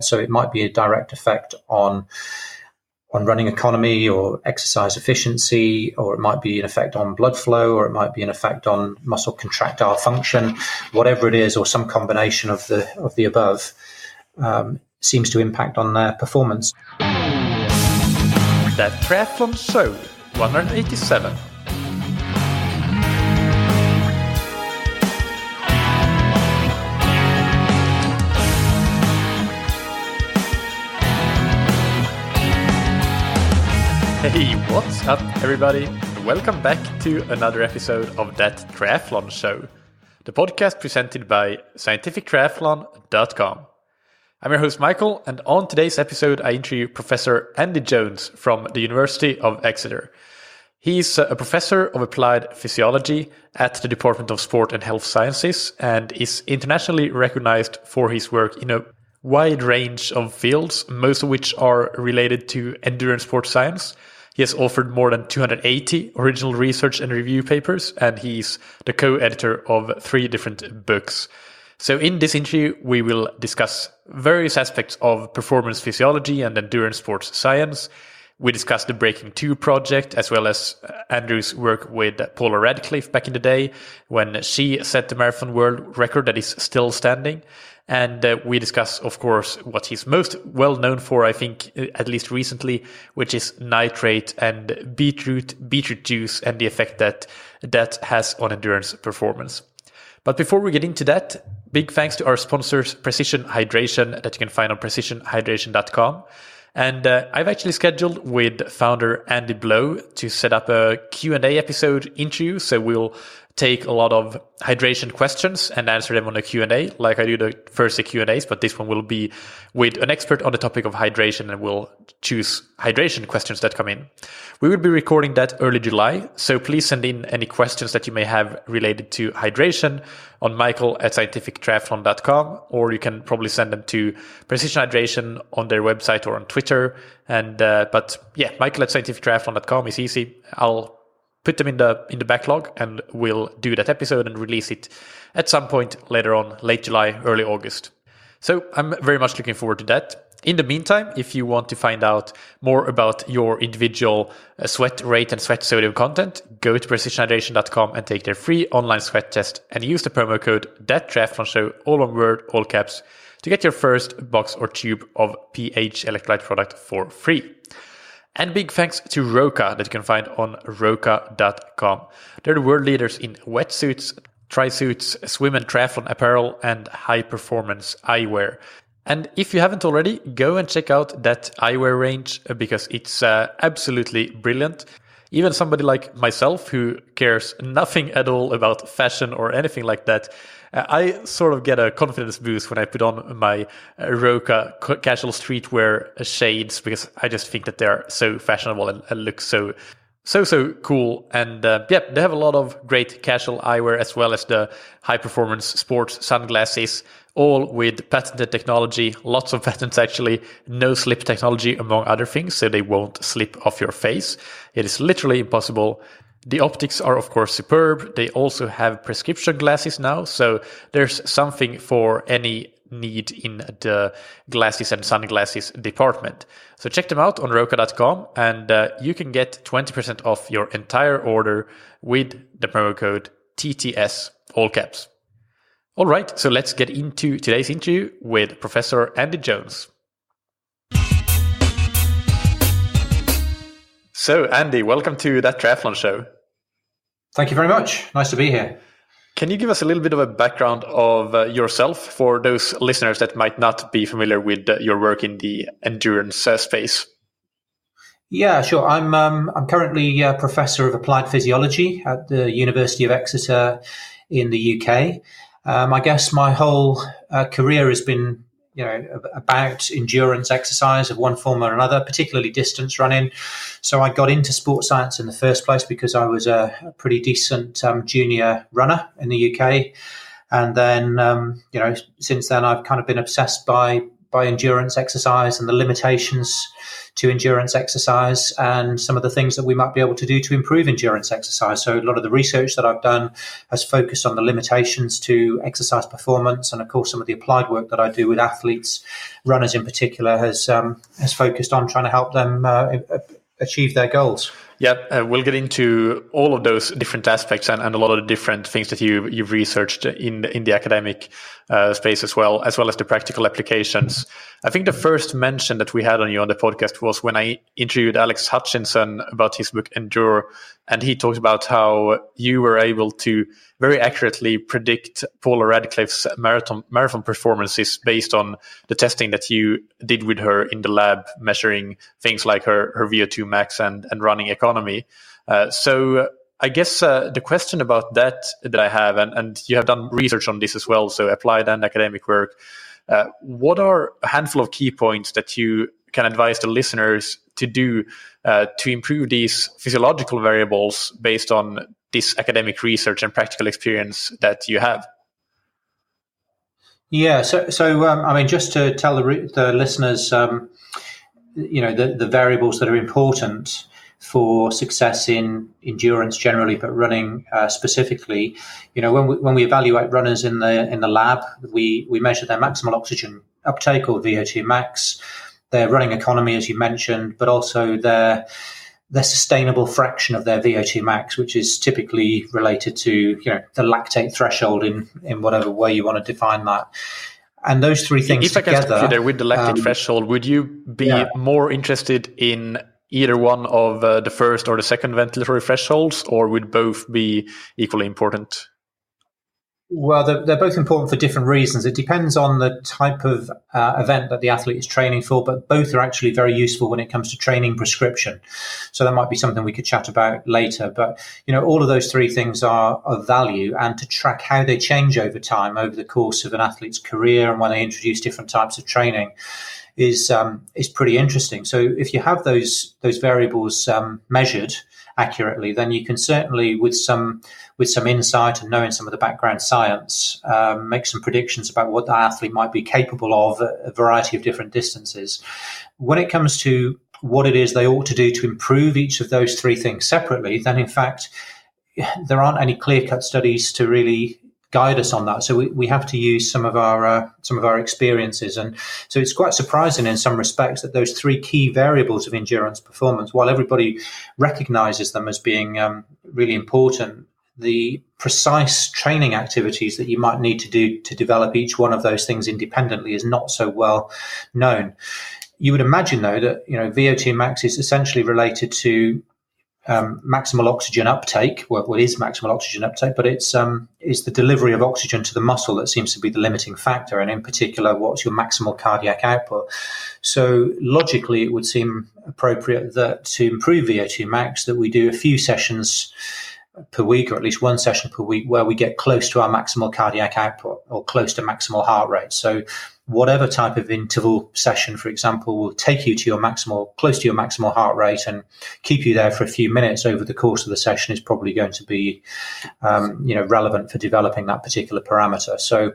So it might be a direct effect on running economy or exercise efficiency, or it might be an effect on blood flow, or it might be an effect on muscle contractile function, whatever it is, or some combination of the above, seems to impact on their performance. That Triathlon Show 187. Hey, what's up everybody? Welcome back to another episode of That Triathlon Show, the podcast presented by scientifictriathlon.com. I'm your host Michael, and on today's episode I interview Professor Andy Jones from the University of Exeter. He's a professor of applied physiology at the Department of Sport and Health Sciences and is internationally recognized for his work in a wide range of fields, most of which are related to endurance sports science. He has authored more than 280 original research and review papers, and he's the co-editor of 3 different books. So in this interview, we will discuss various aspects of performance physiology and endurance sports science. We discuss the Breaking 2 project, as well as Andrew's work with Paula Radcliffe back in the day, when she set the marathon world record that is still standing. And we discuss, of course, what he's most well known for, I think, at least recently, which is nitrate and beetroot juice and the effect that has on endurance performance. But before we get into that, big thanks to our sponsors, Precision Hydration, that you can find on precisionhydration.com. And I've actually scheduled with founder Andy Blow to set up a Q&A episode interview. So we'll take a lot of hydration questions and answer them on a Q&A, like I do the first Q&As, but this one will be with an expert on the topic of hydration, and we'll choose hydration questions that come in. We will be recording that early July, so please send in any questions that you may have related to hydration on michael@scientifictriathlon.com, or you can probably send them to Precision Hydration on their website or on Twitter. And but yeah, michael@scientifictriathlon.com is easy. I'll put them in the backlog, and we'll do that episode and release it at some point later on, late July, early August. So I'm very much looking forward to that. In the meantime, if you want to find out more about your individual sweat rate and sweat sodium content, go to precisionhydration.com and take their free online sweat test and use the promo code ThatTriathlonShow, all one word, all caps, to get your first box or tube of pH electrolyte product for free. And big thanks to Roka, that you can find on roka.com. They're the world leaders in wetsuits, tri-suits, swim and triathlon apparel, and high-performance eyewear. And if you haven't already, go and check out that eyewear range, because it's absolutely brilliant. Even somebody like myself, who cares nothing at all about fashion or anything like that, I sort of get a confidence boost when I put on my Roka casual streetwear shades, because I just think that they're so fashionable and look so cool. And they have a lot of great casual eyewear, as well as the high performance sports sunglasses, all with patented technology, lots of patents actually, no slip technology among other things, so they won't slip off your face. It is literally impossible. The optics are, of course, superb. They also have prescription glasses now, so there's something for any need in the glasses and sunglasses department. So check them out on roka.com, and you can get 20% off your entire order with the promo code TTS, all caps. All right, so let's get into today's interview with Professor Andy Jones. So, Andy, welcome to That Triathlon Show. Thank you very much. Nice to be here. Can you give us a little bit of a background of yourself for those listeners that might not be familiar with your work in the endurance space? Yeah, sure. I'm currently a professor of applied physiology at the University of Exeter in the UK. I guess my whole career has been about endurance exercise of one form or another, particularly distance running. So I got into sports science in the first place because I was a pretty decent junior runner in the UK. And then, since then I've kind of been obsessed by by endurance exercise and the limitations to endurance exercise and some of the things that we might be able to do to improve endurance exercise. So a lot of the research that I've done has focused on the limitations to exercise performance. And of course, some of the applied work that I do with athletes, runners in particular, has focused on trying to help them achieve their goals. Yeah, we'll get into all of those different aspects and a lot of the different things that you've researched in the academic space as well as the practical applications. I think the first mention that we had on you on the podcast was when I interviewed Alex Hutchinson about his book Endure, and he talked about how you were able to very accurately predict Paula Radcliffe's marathon performances based on the testing that you did with her in the lab, measuring things like her VO2 max and running economy. So I guess the question about that I have, and you have done research on this as well, so applied and academic work, what are a handful of key points that you can advise the listeners to do to improve these physiological variables based on this academic research and practical experience that you have? Yeah, so I mean, just to tell the listeners, the variables that are important for success in endurance generally, but running specifically. When we evaluate runners in the lab, we measure their maximal oxygen uptake, or VO2 max, their running economy, as you mentioned, but also their sustainable fraction of their VO2 max, which is typically related to the lactate threshold in whatever way you want to define that. And those three things together. If I can stop you there with the lactate threshold, would you be more interested in either one of the first or the second ventilatory thresholds, or would both be equally important? Well, they're both important for different reasons. It depends on the type of event that the athlete is training for, but both are actually very useful when it comes to training prescription. So that might be something we could chat about later. But, all of those three things are of value, and to track how they change over time, over the course of an athlete's career and when they introduce different types of training is pretty interesting. So if you have those variables measured accurately, then you can certainly, with some insight and knowing some of the background science, make some predictions about what the athlete might be capable of at a variety of different distances. When it comes to what it is they ought to do to improve each of those three things separately, then in fact there aren't any clear-cut studies to really guide us on that. So we have to use some of our experiences, and so it's quite surprising in some respects that those three key variables of endurance performance, while everybody recognizes them as being really important, the precise training activities that you might need to do to develop each one of those things independently is not so well known. You would imagine, though, that VO2 max is essentially related to maximal oxygen uptake. Well, it is maximal oxygen uptake, but it's the delivery of oxygen to the muscle that seems to be the limiting factor, and in particular, what's your maximal cardiac output. So logically, it would seem appropriate that to improve VO2 max, that we do a few sessions per week, or at least one session per week, where we get close to our maximal cardiac output or close to maximal heart rate. So whatever type of interval session, for example, will take you to close to your maximal heart rate and keep you there for a few minutes over the course of the session is probably going to be, relevant for developing that particular parameter. So,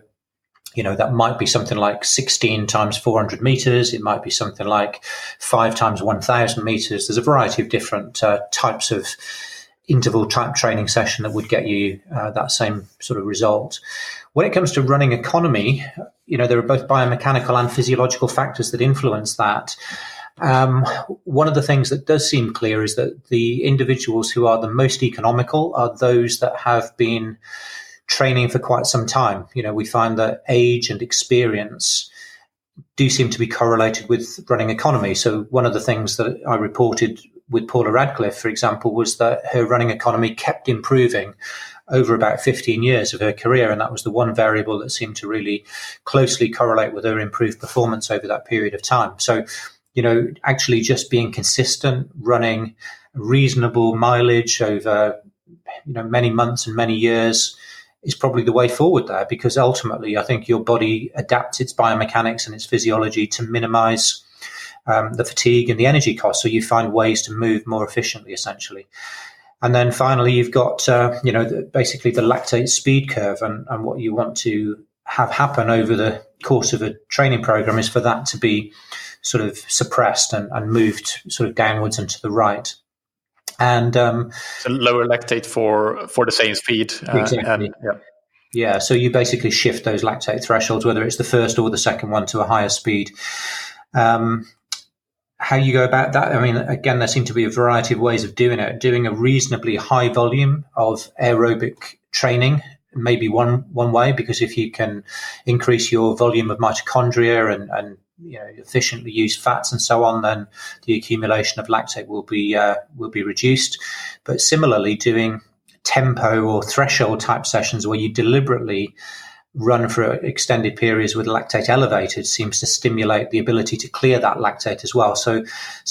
that might be something like 16 times 400 meters. It might be something like 5 times 1,000 meters. There's a variety of different types of interval type training session that would get you that same sort of result. When it comes to running economy, there are both biomechanical and physiological factors that influence that. One of the things that does seem clear is that the individuals who are the most economical are those that have been training for quite some time. We find that age and experience do seem to be correlated with running economy. So one of the things that I reported with Paula Radcliffe, for example, was that her running economy kept improving over about 15 years of her career. And that was the one variable that seemed to really closely correlate with her improved performance over that period of time. So, actually just being consistent, running reasonable mileage over, many months and many years is probably the way forward there, because ultimately I think your body adapts its biomechanics and its physiology to minimize the fatigue and the energy costs. So you find ways to move more efficiently, essentially. And then finally, you've got, basically the lactate speed curve and what you want to have happen over course of a training program is for that to be sort of suppressed and moved sort of downwards and to the right. And so lower lactate for the same speed. Exactly. Yeah, so you basically shift those lactate thresholds, whether it's the first or the second one, to a higher speed. How you go about that? I mean, again, there seem to be a variety of ways of doing it. Doing a reasonably high volume of aerobic training may be one way, because if you can increase your volume of mitochondria and efficiently use fats and so on, then the accumulation of lactate will be reduced. But similarly, doing tempo or threshold type sessions where you deliberately run for extended periods with lactate elevated seems to stimulate the ability to clear that lactate as well. So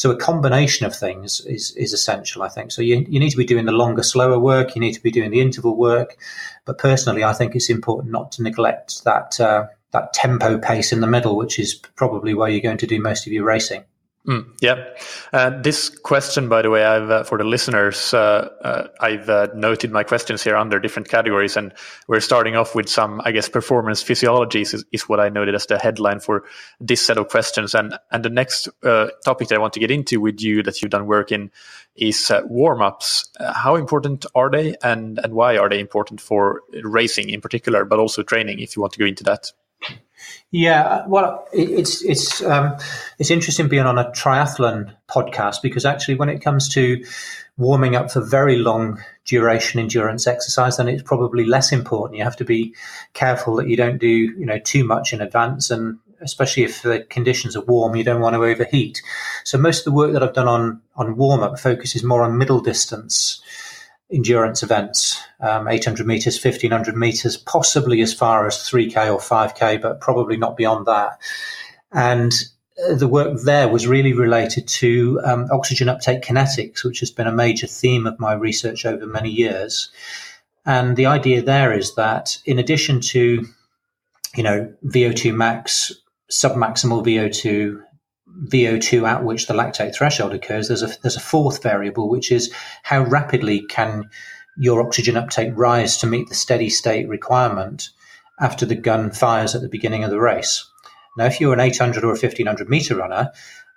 a combination of things is essential, I think. So you need to be doing the longer, slower work. You need to be doing the interval work. But personally, I think it's important not to neglect that tempo pace in the middle, which is probably where you're going to do most of your racing. This question, by the way, I've for the listeners, I've noted my questions here under different categories, and we're starting off with some, I guess, performance physiologies is what I noted as the headline for this set of questions. And the next topic that I want to get into with you that you've done work in is warm-ups. How important are they, and why are they important for racing in particular, but also training, if you want to go into that? Yeah, well, it's interesting being on a triathlon podcast, because actually when it comes to warming up for very long duration endurance exercise, then it's probably less important. You have to be careful that you don't do too much in advance, and especially if the conditions are warm, you don't want to overheat. So most of the work that I've done on warm-up focuses more on middle distance endurance events, 800 meters, 1500 meters, possibly as far as 3K or 5K, but probably not beyond that. And the work there was really related to oxygen uptake kinetics, which has been a major theme of my research over many years. And the idea there is that in addition to, VO2 max, submaximal VO2 at which the lactate threshold occurs, there's a fourth variable, which is how rapidly can your oxygen uptake rise to meet the steady state requirement after the gun fires at the beginning of the race. Now, if you're an 800 or a 1500 meter runner,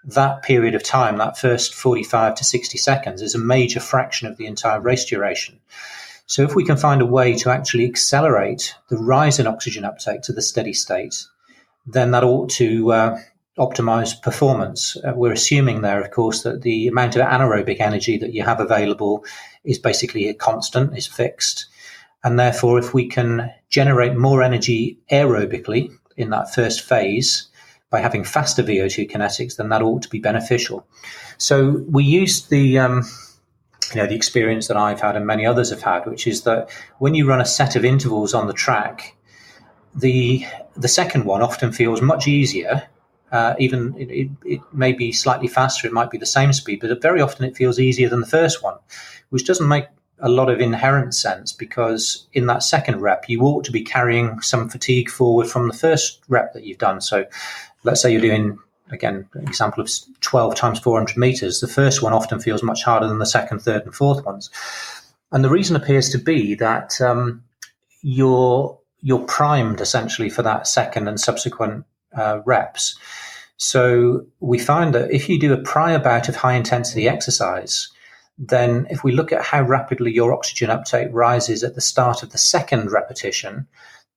that period of time, that first 45 to 60 seconds, is a major fraction of the entire race duration. So if we can find a way to actually accelerate the rise in oxygen uptake to the steady state, then that ought to optimize performance. We're assuming there, of course, that the amount of anaerobic energy that you have available is basically a constant, is fixed. And therefore, if we can generate more energy aerobically in that first phase by having faster VO2 kinetics, then that ought to be beneficial. So we used the experience that I've had and many others have had, which is that when you run a set of intervals on the track, the second one often feels much easier. Even it may be slightly faster, it might be the same speed, but very often it feels easier than the first one, which doesn't make a lot of inherent sense, because in that second rep, you ought to be carrying some fatigue forward from the first rep that you've done. So let's say you're doing, again, an example of 12 times 400 meters. The first one often feels much harder than the second, third, and fourth ones. And the reason appears to be that you're primed essentially for that second and subsequent reps. So we find that if you do a prior bout of high intensity exercise, then if we look at how rapidly your oxygen uptake rises at the start of the second repetition,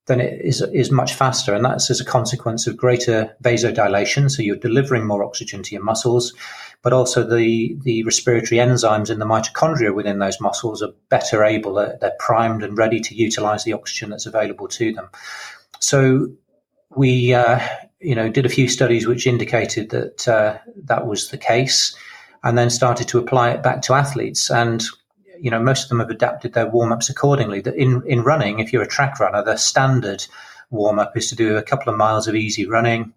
then it is much faster. And that's as a consequence of greater vasodilation. So you're delivering more oxygen to your muscles, but also the respiratory enzymes in the mitochondria within those muscles are better able, they're primed and ready to utilize the oxygen that's available to them. So we did a few studies which indicated that that was the case, and then started to apply it back to athletes. And most of them have adapted their warm-ups accordingly. That in running, if you're a track runner, the standard warm-up is to do a couple of miles of easy running,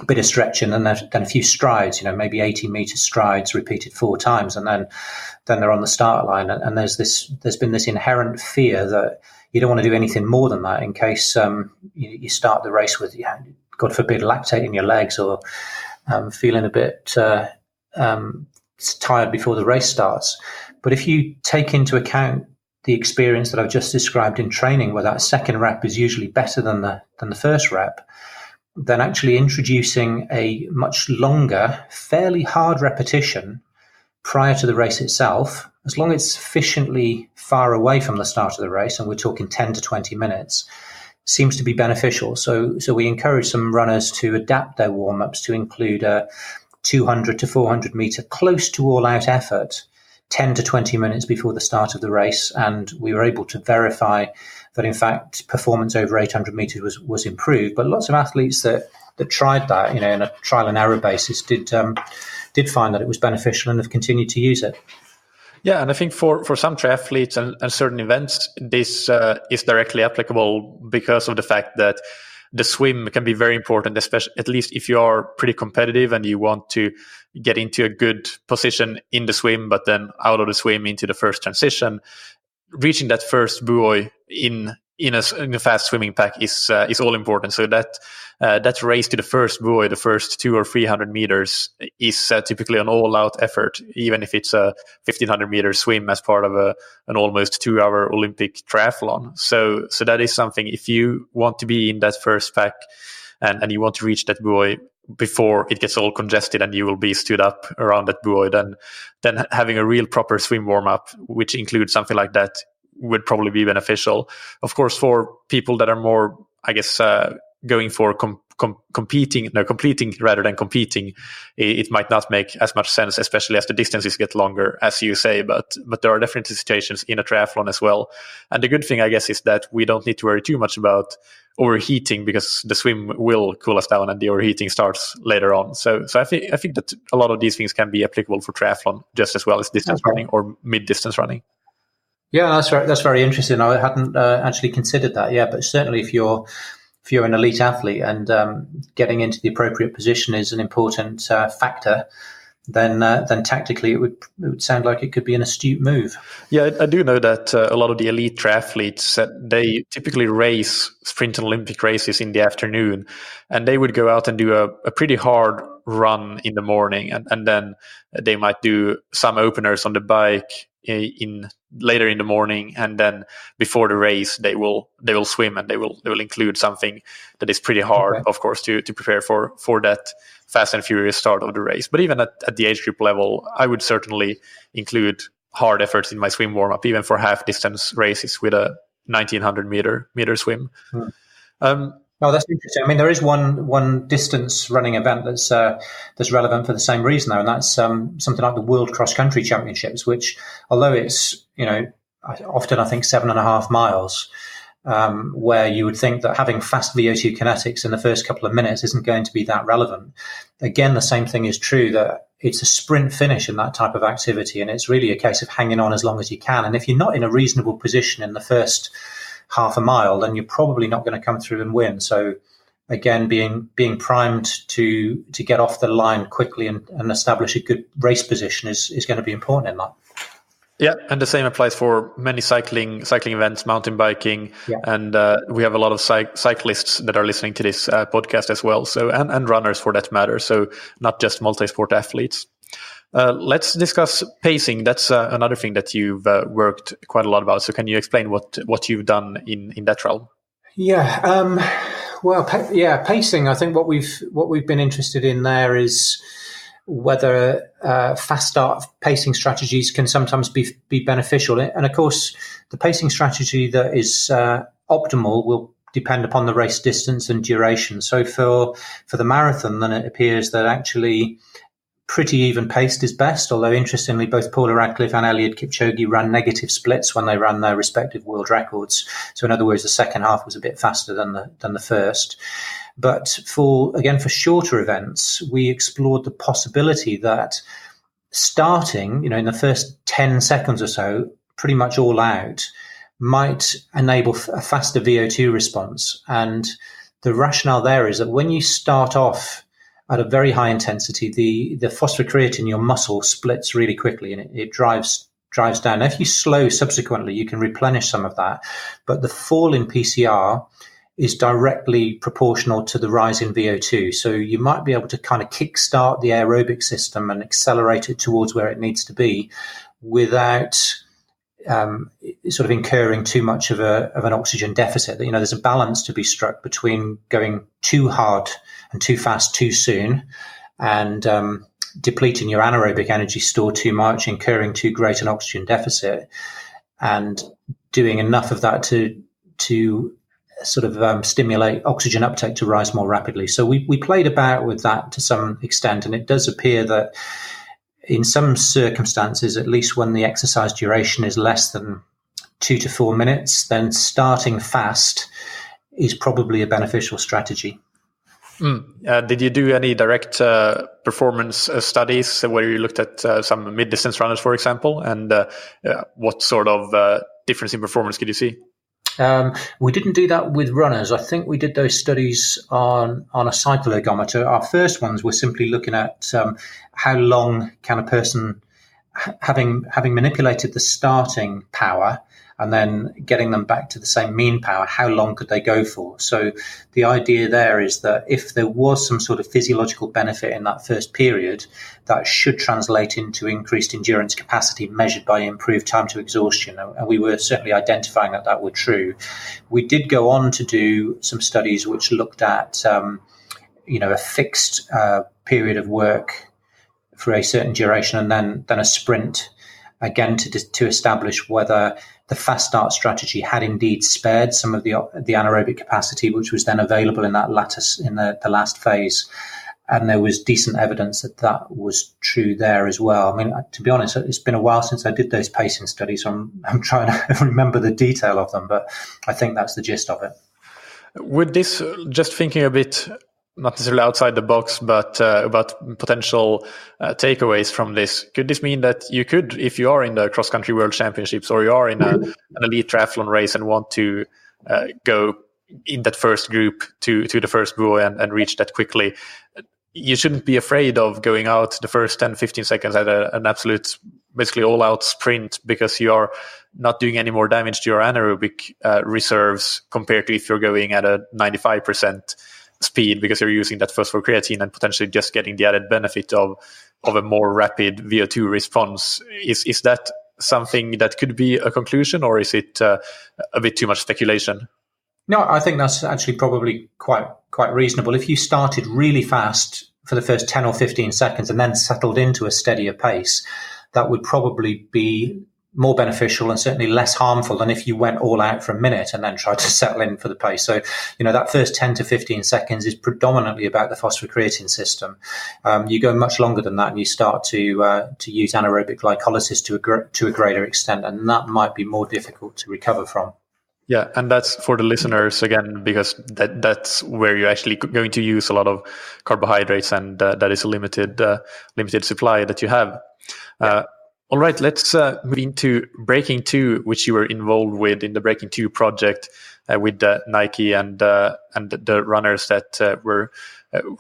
a bit of stretching, and then a few strides, maybe 80-meter strides repeated 4 times, and then they're on the start line. And there's been this inherent fear that you don't want to do anything more than that in case you start the race with, God forbid, lactate in your legs, or feeling a bit tired before the race starts. But if you take into account the experience that I've just described in training, where that second rep is usually better than the first rep, then actually introducing a much longer, fairly hard repetition prior to the race itself, as long as it's sufficiently far away from the start of the race, and we're talking 10 to 20 minutes, seems to be beneficial. So we encourage some runners to adapt their warm-ups to include a 200 to 400 meter close to all-out effort 10 to 20 minutes before the start of the race. And we were able to verify that, in fact, performance over 800 meters was improved. But lots of athletes that tried that, in a trial and error basis, did find that it was beneficial and have continued to use it. Yeah, and I think for some triathletes and certain events, this is directly applicable because of the fact that the swim can be very important, especially at least if you are pretty competitive and you want to get into a good position in the swim, but then out of the swim into the first transition. Reaching that first buoy in a fast swimming pack is all important. So that race to the first buoy, the first 200 or 300 meters, is typically an all-out effort, even if it's a 1500 meter swim as part of an almost 2-hour Olympic triathlon. So that is something. If you want to be in that first pack and you want to reach that buoy before it gets all congested and you will be stood up around that buoy, then having a real proper swim warm-up, which includes something like that, would probably be beneficial. Of course, for people that are more, I guess, going for completing rather than competing, it might not make as much sense, especially as the distances get longer, as you say. But there are definitely situations in a triathlon as well. And the good thing, I guess, is that we don't need to worry too much about overheating, because the swim will cool us down and the overheating starts later on. So I think that a lot of these things can be applicable for triathlon just as well as distance running or mid-distance running. Yeah, that's right. That's very interesting. I hadn't actually considered that. Yeah, but certainly if you're an elite athlete and getting into the appropriate position is an important factor, then tactically it would sound like it could be an astute move. Yeah, I do know that a lot of the elite triathletes, they typically race sprint and Olympic races in the afternoon, and they would go out and do a pretty hard run in the morning, and then they might do some openers on the bike later in the morning, and then before the race they will swim, and they will include something that is pretty hard, okay, of course, to prepare for that fast and furious start of the race. But even at the age group level, I would certainly include hard efforts in my swim warm-up, even for half distance races with a 1900 meter swim. Oh, that's interesting. I mean, there is one distance running event that's relevant for the same reason, though, and that's something like the World Cross Country Championships, which, although it's often I think 7.5 miles, where you would think that having fast VO2 kinetics in the first couple of minutes isn't going to be that relevant. Again, the same thing is true, that it's a sprint finish in that type of activity, and it's really a case of hanging on as long as you can. And if you're not in a reasonable position in the first half a mile, then you're probably not going to come through and win. So again, being primed to get off the line quickly and establish a good race position is going to be important in that. Yeah, and the same applies for many cycling events, mountain biking, yeah. And we have a lot of cyclists that are listening to this podcast as well. So and runners for that matter. So not just multi-sport athletes. Let's discuss pacing. That's another thing that you've worked quite a lot about. So can you explain what you've done in that realm? Yeah. Pacing. I think what we've been interested in there is whether fast start pacing strategies can sometimes be beneficial. And of course, the pacing strategy that is optimal will depend upon the race distance and duration. So for the marathon, then it appears that actually pretty even paced is best, although interestingly, both Paula, Radcliffe and Eliud Kipchoge ran negative splits when they ran their respective world records. So in other words, the second half was a bit faster than the first. But for shorter events, we explored the possibility that starting, in the first 10 seconds or so, pretty much all out, might enable a faster VO2 response. And the rationale there is that when you start off at a very high intensity, the phosphocreatine in your muscle splits really quickly and it drives down. If you slow subsequently, you can replenish some of that. But the fall in PCR is directly proportional to the rise in VO2. So you might be able to kind of kickstart the aerobic system and accelerate it towards where it needs to be without sort of incurring too much of an oxygen deficit. There's a balance to be struck between going too hard and too fast too soon, and depleting your anaerobic energy store too much, incurring too great an oxygen deficit, and doing enough of that to sort of stimulate oxygen uptake to rise more rapidly. So we played about with that to some extent, and it does appear that in some circumstances, at least when the exercise duration is less than 2 to 4 minutes, then starting fast is probably a beneficial strategy. Did you do any direct performance studies where you looked at some mid-distance runners, for example, and what sort of difference in performance could you see? We didn't do that with runners. I think we did those studies on a cycloergometer. Our first ones were simply looking at how long can a person, having manipulated the starting power and then getting them back to the same mean power, how long could they go for? So the idea there is that if there was some sort of physiological benefit in that first period, that should translate into increased endurance capacity measured by improved time to exhaustion. And we were certainly identifying that were true. We did go on to do some studies which looked at, a fixed period of work for a certain duration and then a sprint, again to establish whether the fast start strategy had indeed spared some of the anaerobic capacity, which was then available in that the last phase. And there was decent evidence that was true there as well. I mean, to be honest, it's been a while since I did those pacing studies, so I'm trying to remember the detail of them, but I think that's the gist of it. With this, just thinking a bit, not necessarily outside the box, but about potential takeaways from this. Could this mean that you could, if you are in the cross-country world championships or you are in an elite triathlon race and want to go in that first group to the first buoy and reach that quickly, you shouldn't be afraid of going out the first 10, 15 seconds at an absolute, basically all-out sprint, because you are not doing any more damage to your anaerobic reserves compared to if you're going at a 95% speed, because you're using that phosphocreatine and potentially just getting the added benefit of a more rapid VO2 response. Is that something that could be a conclusion, or is it a bit too much speculation? No, I think that's actually probably quite reasonable. If you started really fast for the first 10 or 15 seconds and then settled into a steadier pace, that would probably be more beneficial and certainly less harmful than if you went all out for a minute and then tried to settle in for the pace. So, that first 10 to 15 seconds is predominantly about the phosphocreatine system. You go much longer than that and you start to use anaerobic glycolysis to a greater extent, and that might be more difficult to recover from. Yeah, and that's for the listeners, again, because that's where you're actually going to use a lot of carbohydrates, and that is a limited supply that you have. Yeah. All right, let's move into Breaking 2, which you were involved with in the Breaking 2 project with Nike and the runners that were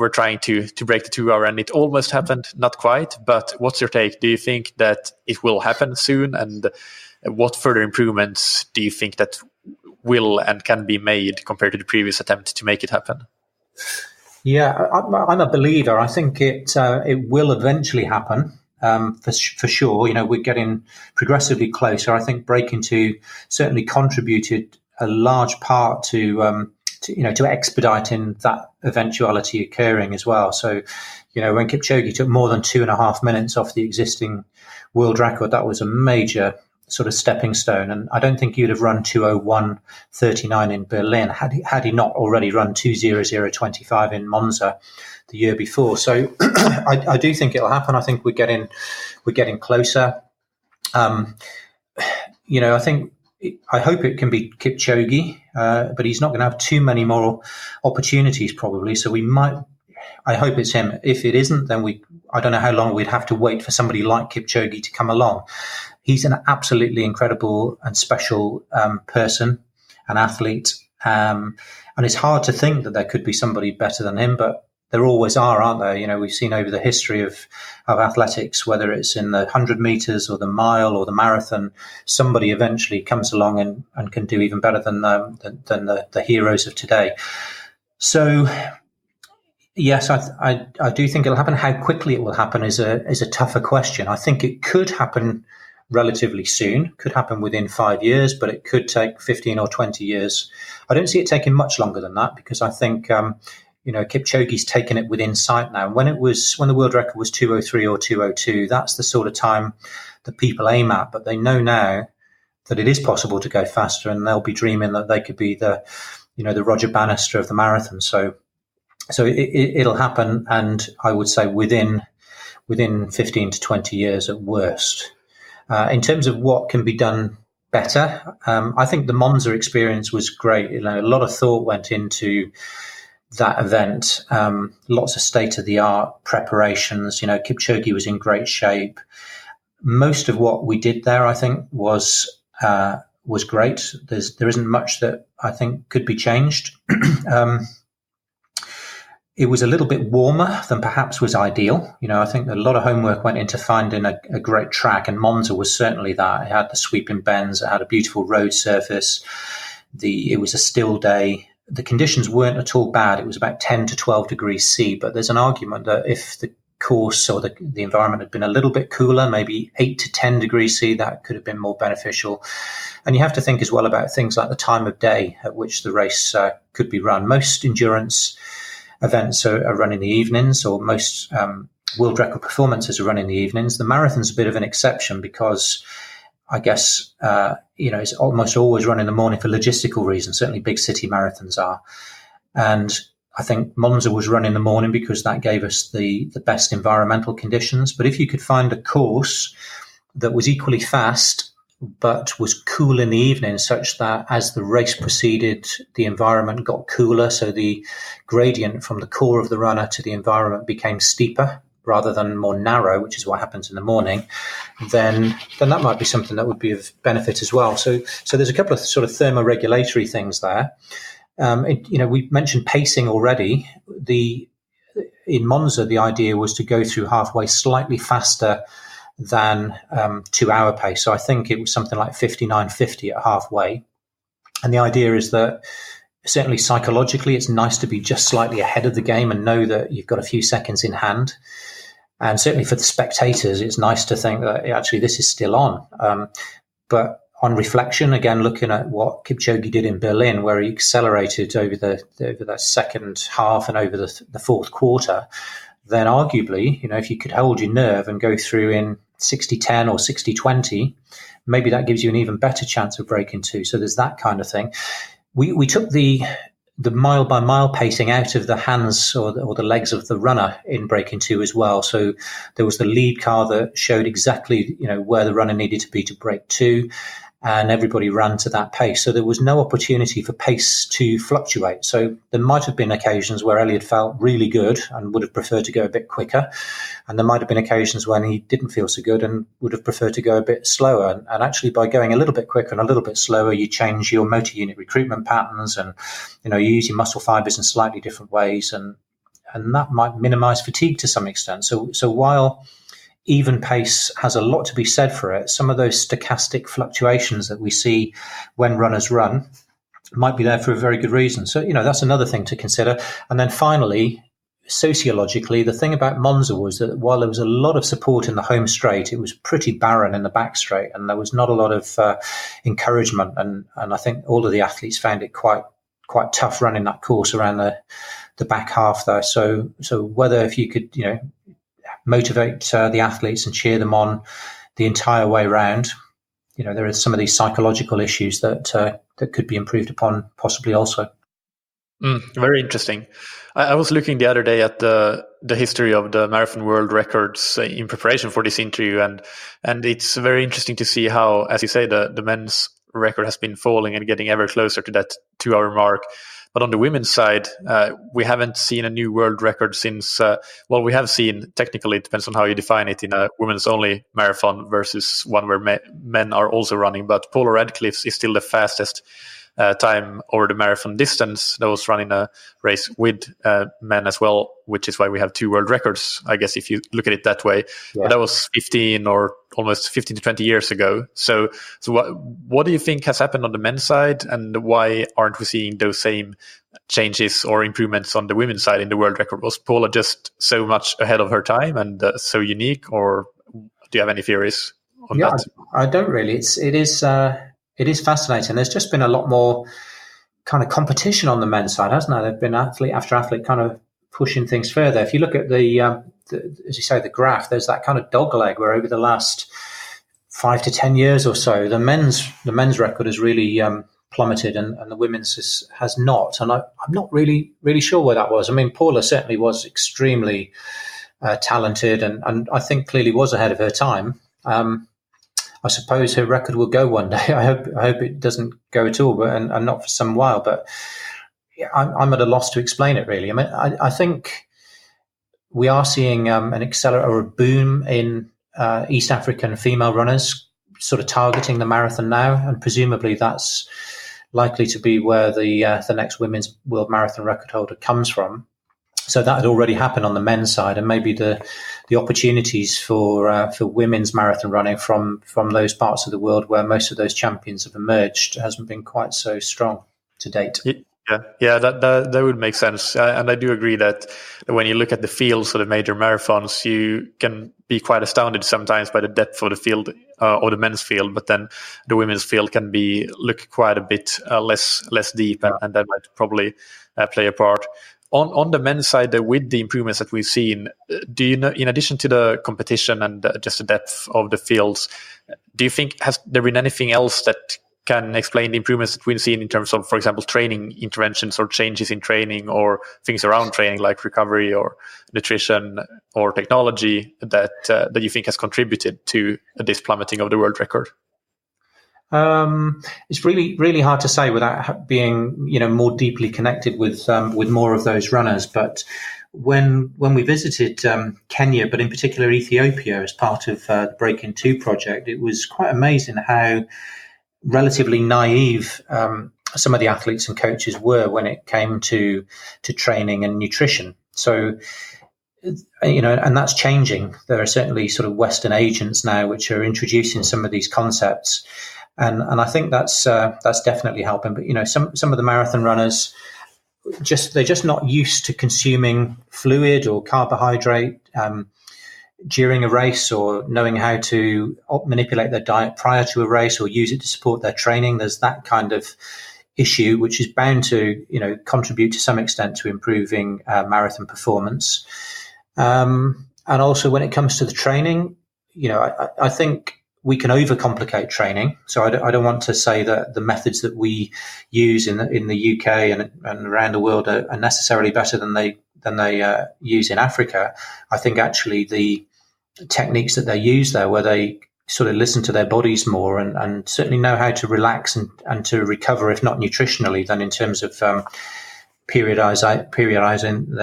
trying to break the 2 hour, and it almost happened, not quite. But what's your take? Do you think that it will happen soon? And what further improvements do you think that will and can be made compared to the previous attempt to make it happen? Yeah, I'm a believer. I think it will eventually happen. For sure, we're getting progressively closer. I think Breaking 2 certainly contributed a large part to expediting that eventuality occurring as well. So, when Kipchoge took more than 2.5 minutes off the existing world record, that was a major sort of stepping stone. And I don't think he would have run 2:01:39 in Berlin had he not already run 2:00:25 in Monza the year before. So I do think it'll happen. I think we're getting closer. I hope it can be Kipchoge, but he's not going to have too many more opportunities probably. So I hope it's him. If it isn't, then I don't know how long we'd have to wait for somebody like Kipchoge to come along. He's an absolutely incredible and special person, an athlete. And it's hard to think that there could be somebody better than him, but there always are, aren't there? We've seen over the history of athletics, whether it's in the 100 meters or the mile or the marathon, somebody eventually comes along and can do even better than the heroes of today. So, yes, I do think it'll happen. How quickly it will happen is a tougher question. I think it could happen relatively soon. Could happen within 5 years, but it could take 15 or 20 years. I don't see it taking much longer than that, because I think Kipchoge's taken it within sight now. When the world record was 2:03 or 2:02, that's the sort of time that people aim at. But they know now that it is possible to go faster, and they'll be dreaming that they could be the Roger Bannister of the marathon. So it'll happen, and I would say within 15 to 20 years at worst. In terms of what can be done better, I think the Monza experience was great. A lot of thought went into that event. Lots of state-of-the-art preparations. Kipchoge was in great shape. Most of what we did there, I think, was great. There isn't much that I think could be changed. It was a little bit warmer than perhaps was ideal. I think a lot of homework went into finding a great track, and Monza was certainly that. It had the sweeping bends, it had a beautiful road surface. It was a still day. The conditions weren't at all bad. It was about 10 to 12 degrees C, but there's an argument that if the course or the environment had been a little bit cooler, maybe 8 to 10 degrees C, that could have been more beneficial. And you have to think as well about things like the time of day at which the race could be run. Most endurance events are run in the evenings, or most world record performances are run in the evenings. The marathon's a bit of an exception because I guess, it's almost always run in the morning for logistical reasons. Certainly big city marathons are. And I think Monza was run in the morning because that gave us the best environmental conditions. But if you could find a course that was equally fast but was cool in the evening, such that as the race proceeded, the environment got cooler, so the gradient from the core of the runner to the environment became steeper rather than more narrow, which is what happens in the morning, then that might be something that would be of benefit as well. So there's a couple of sort of thermoregulatory things there. We mentioned pacing already. In Monza, the idea was to go through halfway slightly faster than 2 hour pace. So I think it was something like 59:50 at halfway. And the idea is that certainly psychologically, it's nice to be just slightly ahead of the game and know that you've got a few seconds in hand. And certainly for the spectators, it's nice to think that actually this is still on. But on reflection, again, looking at what Kipchoge did in Berlin, where he accelerated over the second half and over the fourth quarter, then arguably, if you could hold your nerve and go through in 60:10 or 60:20, maybe that gives you an even better chance of breaking two. So there's that kind of thing. We took the mile by mile pacing out of the hands or the legs of the runner in breaking two as well. So there was the lead car that showed exactly where the runner needed to be to break two, and everybody ran to that pace. So there was no opportunity for pace to fluctuate. So there might have been occasions where Eliud felt really good and would have preferred to go a bit quicker. And there might have been occasions when he didn't feel so good and would have preferred to go a bit slower. And actually by going a little bit quicker and a little bit slower, you change your motor unit recruitment patterns, and, you use your muscle fibers in slightly different ways. And that might minimize fatigue to some extent. So while even pace has a lot to be said for it, some of those stochastic fluctuations that we see when runners run might be there for a very good reason. So, that's another thing to consider. And then finally, sociologically, the thing about Monza was that while there was a lot of support in the home straight, it was pretty barren in the back straight, and there was not a lot of encouragement. And I think all of the athletes found it quite tough running that course around the back half there. So whether if you could, motivate the athletes and cheer them on the entire way around, there are some of these psychological issues that could be improved upon possibly also. Very interesting. I was looking the other day at the history of the marathon world records in preparation for this interview, and it's very interesting to see how, as you say, the men's record has been falling and getting ever closer to that 2 hour mark. But on the women's side, we haven't seen a new world record since, we have seen, technically, it depends on how you define it, in a women's only marathon versus one where men are also running. But Paula Radcliffe is still the fastest time over the marathon distance. That was running a race with men as well, which is why we have two world records, I guess, if you look at it that way. Yeah. But that was 15 or almost 15 to 20 years ago. So what do you think has happened on the men's side, and why aren't we seeing those same changes or improvements on the women's side in the world record? Was Paula just so much ahead of her time and so unique, or do you have any theories? on that? I don't really. It is fascinating. There's just been a lot more kind of competition on the men's side, hasn't there? There've been athlete after athlete kind of pushing things further. If you look at the as you say, the graph, there's that kind of dog leg where over the last 5 to 10 years or so, the men's record has really plummeted, and the women's has not. And I'm not really sure where that was. I mean, Paula certainly was extremely talented, and I think clearly was ahead of her time. I suppose her record will go one day. I hope it doesn't go at all, but and not for some while. But I'm at a loss to explain it, really. I mean, I think we are seeing an accelerate or a boom in East African female runners sort of targeting the marathon now, and presumably that's likely to be where the next women's world marathon record holder comes from. So that had already happened on the men's side, and maybe the opportunities for women's marathon running from those parts of the world where most of those champions have emerged hasn't been quite so strong to date. Yeah, that would make sense. And I do agree that when you look at the fields of the major marathons, you can be quite astounded sometimes by the depth of the field or the men's field, but then the women's field can look quite a bit less deep, and that might probably play a part. On the men's side, with the improvements that we've seen, do you know, in addition to the competition and just the depth of the fields, do you think has there been anything else that can explain the improvements that we've seen in terms of, for example, training interventions or changes in training or things around training like recovery or nutrition or technology that you think has contributed to this plummeting of the world record? It's really hard to say without being, more deeply connected with more of those runners. But when we visited Kenya, but in particular Ethiopia, as part of the Breaking 2 project, it was quite amazing how relatively naive some of the athletes and coaches were when it came to training and nutrition. So, and that's changing. There are certainly sort of Western agents now which are introducing some of these concepts. And I think that's definitely helping. But some of the marathon runners they're just not used to consuming fluid or carbohydrate during a race, or knowing how to manipulate their diet prior to a race or use it to support their training. There's that kind of issue which is bound to contribute to some extent to improving marathon performance. And also when it comes to the training, I think we can overcomplicate training. So I don't want to say that the methods that we use in the UK and around the world are necessarily better than they use in Africa. I think actually the techniques that they use there, where they sort of listen to their bodies more and certainly know how to relax and to recover, if not nutritionally, then in terms of periodizing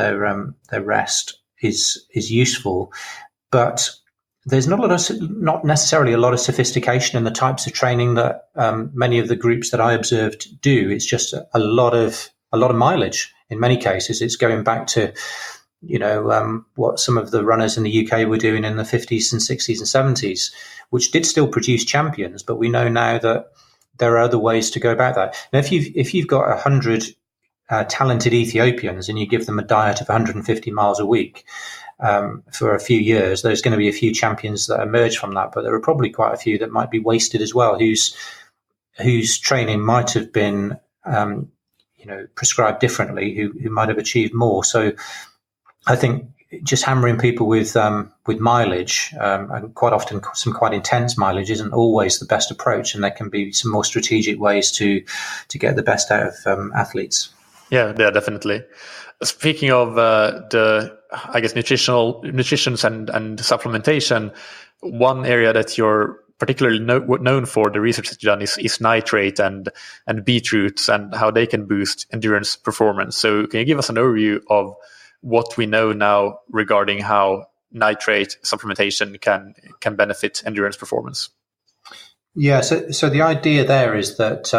their rest is useful. But there's not necessarily a lot of sophistication in the types of training that many of the groups that I observed do. It's just a lot of mileage. In many cases, it's going back to what some of the runners in the UK were doing in the 50s and 60s and 70s, which did still produce champions. But we know now that there are other ways to go about that. Now, if you've got 100 talented Ethiopians and you give them a diet of 150 miles a week for a few years, there's going to be a few champions that emerge from that. But there are probably quite a few that might be wasted as well, whose training might have been prescribed differently, who might have achieved more. So I think just hammering people with mileage, and quite often some quite intense mileage, isn't always the best approach, and there can be some more strategic ways to get the best out of athletes. Yeah, definitely. Speaking of nutrition and supplementation, one area that you're particularly known for, the research that you've done, is nitrate and beetroots and how they can boost endurance performance. So can you give us an overview of what we know now regarding how nitrate supplementation can benefit endurance performance? Yeah, so the idea there is that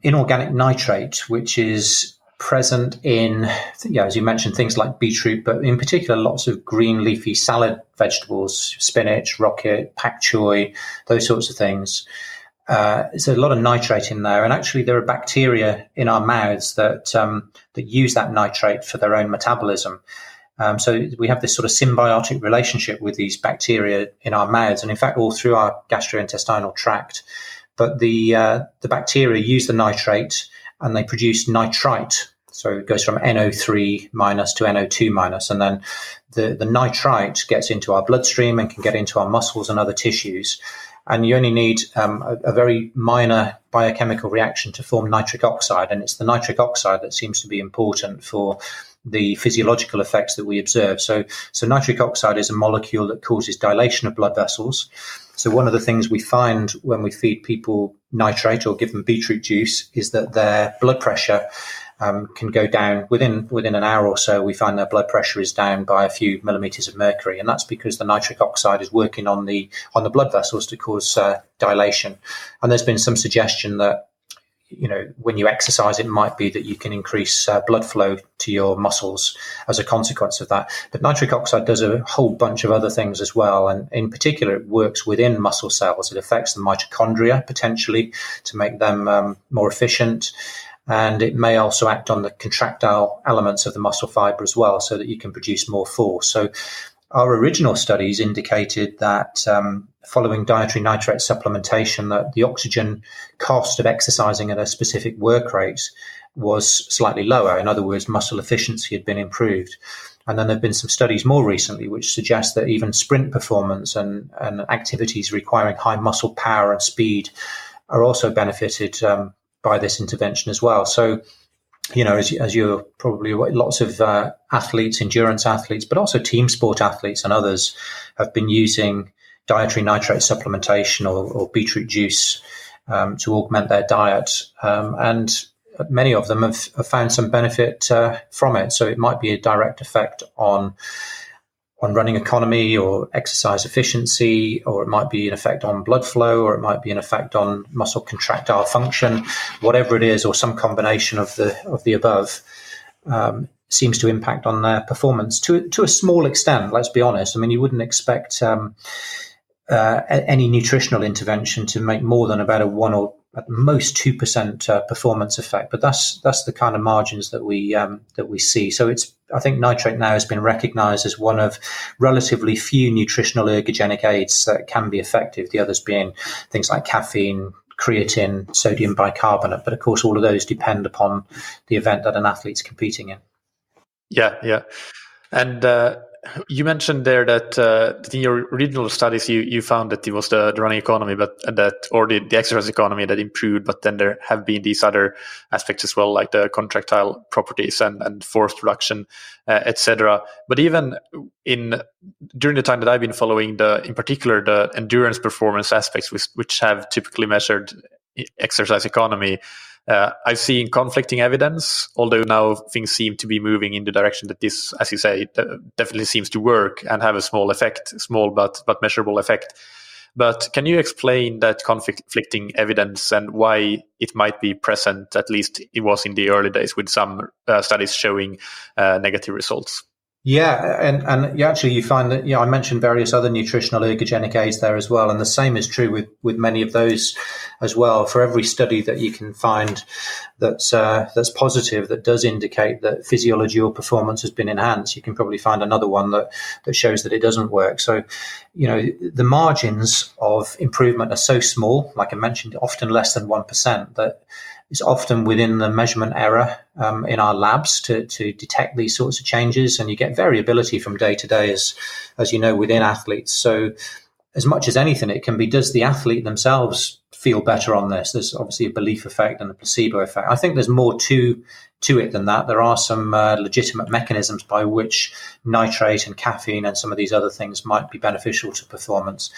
inorganic nitrate, which is present in, as you mentioned, things like beetroot, but in particular lots of green leafy salad vegetables, spinach, rocket, pak choi, those sorts of things. There's a lot of nitrate in there, and actually there are bacteria in our mouths that use that nitrate for their own metabolism. So we have this sort of symbiotic relationship with these bacteria in our mouths, and in fact all through our gastrointestinal tract. But the bacteria use the nitrate and they produce nitrite. So it goes from NO3 minus to NO2 minus, and then the nitrite gets into our bloodstream and can get into our muscles and other tissues. And you only need a very minor biochemical reaction to form nitric oxide, and it's the nitric oxide that seems to be important for the physiological effects that we observe. So nitric oxide is a molecule that causes dilation of blood vessels. So one of the things we find when we feed people nitrate or give them beetroot juice is that their blood pressure can go down within an hour or so. We find their blood pressure is down by a few millimeters of mercury, and that's because the nitric oxide is working on the blood vessels to cause dilation. And there's been some suggestion that, you know, when you exercise, it might be that you can increase blood flow to your muscles as a consequence of that. But nitric oxide does a whole bunch of other things as well. And in particular, it works within muscle cells. It affects the mitochondria potentially to make them more efficient. And it may also act on the contractile elements of the muscle fiber as well, so that you can produce more force. So our original studies indicated that following dietary nitrate supplementation, that the oxygen cost of exercising at a specific work rate was slightly lower. In other words, muscle efficiency had been improved. And then there have been some studies more recently which suggest that even sprint performance and activities requiring high muscle power and speed are also benefited by this intervention as well. So, you know, as you're probably aware, lots of athletes, endurance athletes, but also team sport athletes and others have been using dietary nitrate supplementation or beetroot juice to augment their diet. And many of them have found some benefit from it. So it might be a direct effect on running economy or exercise efficiency, or it might be an effect on blood flow, or it might be an effect on muscle contractile function, whatever it is, or some combination of the above, seems to impact on their performance to a small extent. Let's be honest. I mean, you wouldn't expect any nutritional intervention to make more than about a 1 or at most 2% performance effect, but that's the kind of margins that we see. So I think nitrate now has been recognized as one of relatively few nutritional ergogenic aids that can be effective. The others being things like caffeine, creatine, sodium bicarbonate. But of course, all of those depend upon the event that an athlete's competing in. Yeah. And you mentioned there that in your original studies, you found that it was the running economy, or the exercise economy that improved. But then there have been these other aspects as well, like the contractile properties and force reduction, etc. But even during the time that I've been following, in particular the endurance performance aspects, which have typically measured exercise economy, I've seen conflicting evidence, although now things seem to be moving in the direction that this, as you say, definitely seems to work and have a small but measurable effect. But can you explain that conflicting evidence and why it might be present, at least it was in the early days, with some studies showing negative results? Yeah, and you find that, I mentioned various other nutritional ergogenic aids there as well, and the same is true with many of those as well. For every study that you can find that's positive, that does indicate that physiology or performance has been enhanced, you can probably find another one that shows that it doesn't work. So, the margins of improvement are so small, like I mentioned, often less than 1%, that it's often within the measurement error in our labs to detect these sorts of changes. And you get variability from day to day, as you know, within athletes. So as much as anything, it can be, does the athlete themselves feel better on this? There's obviously a belief effect and a placebo effect. I think there's more to it than that. There are some legitimate mechanisms by which nitrate and caffeine and some of these other things might be beneficial to performance.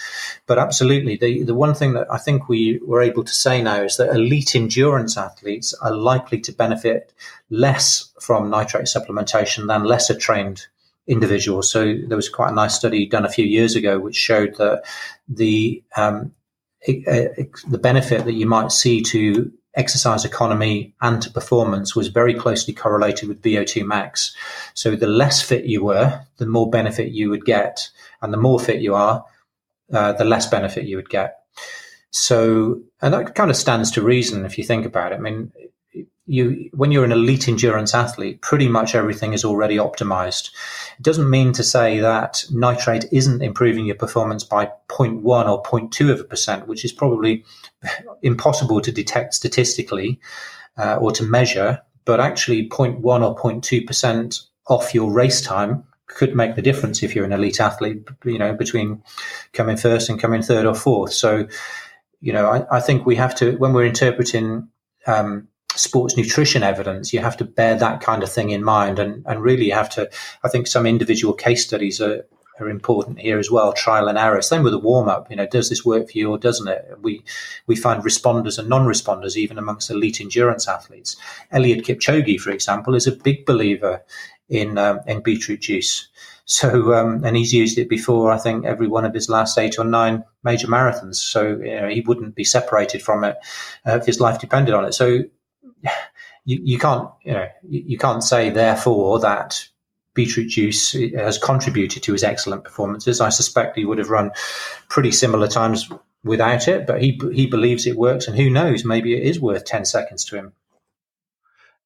But absolutely, the one thing that I think we were able to say now is that elite endurance athletes are likely to benefit less from nitrate supplementation than lesser trained individuals. So there was quite a nice study done a few years ago which showed that the benefit that you might see to exercise economy and to performance was very closely correlated with VO2 max. So the less fit you were, the more benefit you would get, and the more fit you are, the less benefit you would get. So, and that kind of stands to reason if you think about it. I mean, when you're an elite endurance athlete, pretty much everything is already optimized. It doesn't mean to say that nitrate isn't improving your performance by 0.1 or 0.2%, which is probably impossible to detect statistically or to measure. But actually 0.1 or 0.2% off your race time could make the difference if you're an elite athlete, between coming first and coming third or fourth. So, I think we have to, when we're interpreting sports nutrition evidence, you have to bear that kind of thing in mind, and really have to, I think some individual case studies are important here as well, trial and error. Same with the warm-up, does this work for you or doesn't it? We find responders and non-responders even amongst elite endurance athletes. Eliud Kipchoge, for example, is a big believer in beetroot juice. So, and he's used it before, I think, every one of his last 8 or 9 major marathons. So, he wouldn't be separated from it if his life depended on it. So you can't say, therefore, that beetroot juice has contributed to his excellent performances. I suspect he would have run pretty similar times without it, but he believes it works, and who knows, maybe it is worth 10 seconds to him.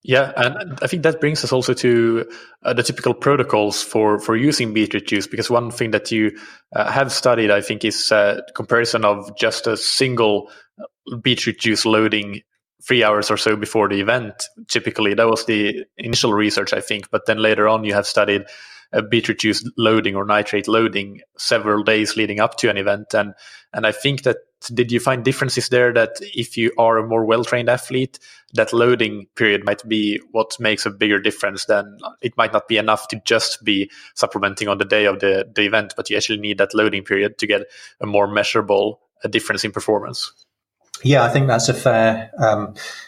Yeah, and I think that brings us also to the typical protocols for using beetroot juice, because one thing that you have studied, I think, is comparison of just a single beetroot juice loading 3 hours or so before the event. Typically, that was the initial research, I think, but then later on you have studied beetroot juice loading or nitrate loading several days leading up to an event. And I think that, did you find differences there, that if you are a more well-trained athlete, that loading period might be what makes a bigger difference? Than it might not be enough to just be supplementing on the day of the event, but you actually need that loading period to get a more measurable difference in performance? Yeah, I think that's a fair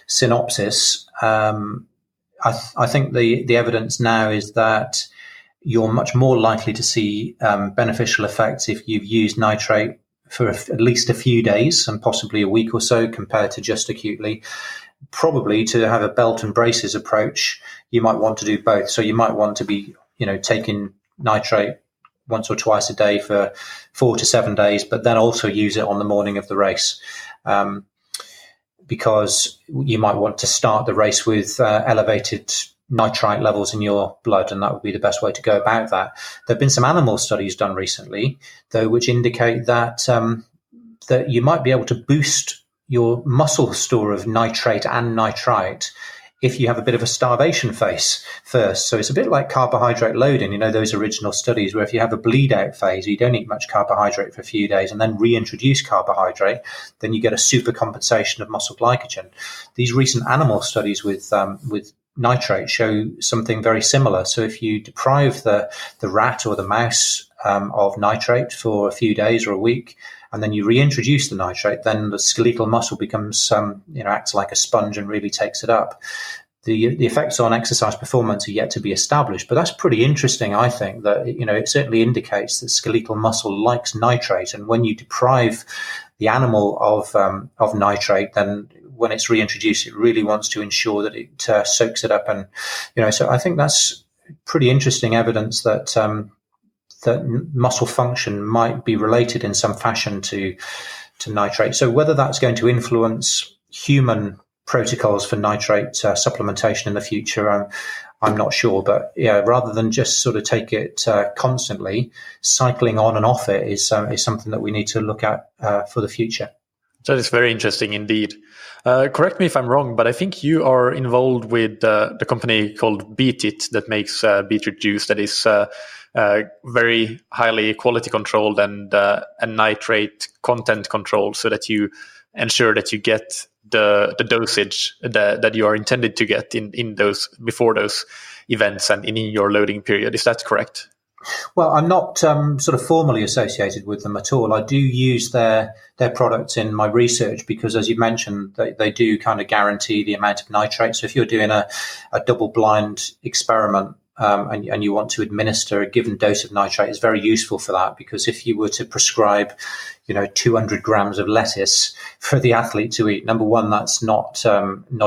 synopsis. I think the evidence now is that you're much more likely to see beneficial effects if you've used nitrate for at least a few days and possibly a week or so, compared to just acutely. Probably to have a belt and braces approach, you might want to do both. So you might want to be, taking nitrate once or twice a day for 4 to 7 days, but then also use it on the morning of the race. Because you might want to start the race with elevated nitrite levels in your blood, and that would be the best way to go about that. There have been some animal studies done recently, though, which indicate that that you might be able to boost your muscle store of nitrate and nitrite if you have a bit of a starvation phase first. So it's a bit like carbohydrate loading, those original studies where if you have a bleed out phase, you don't eat much carbohydrate for a few days and then reintroduce carbohydrate, then you get a super compensation of muscle glycogen. These recent animal studies with nitrate show something very similar. So if you deprive the rat or the mouse of nitrate for a few days or a week, and then you reintroduce the nitrate, then the skeletal muscle becomes, acts like a sponge and really takes it up. The effects on exercise performance are yet to be established, but that's pretty interesting, I think, that, it certainly indicates that skeletal muscle likes nitrate. And when you deprive the animal of nitrate, then when it's reintroduced, it really wants to ensure that it soaks it up. And, so I think that's pretty interesting evidence that that muscle function might be related in some fashion to nitrate. So whether that's going to influence human protocols for nitrate supplementation in the future, I'm not sure. But yeah, rather than just sort of take it constantly, cycling on and off it is something that we need to look at for the future. That is very interesting indeed. Correct me if I'm wrong, but I think you are involved with the company called Beetroots that makes beetroot juice that is very highly quality controlled and nitrate content controlled, so that you ensure that you get the dosage that you are intended to get in those, before those events and in your loading period. Is that correct? Well, I'm not sort of formally associated with them at all. I do use their products in my research because, as you mentioned, they do kind of guarantee the amount of nitrate. So if you're doing a double-blind experiment and you want to administer a given dose of nitrate, it's very useful for that, because if you were to prescribe 200 grams of lettuce for the athlete to eat, number one, that's not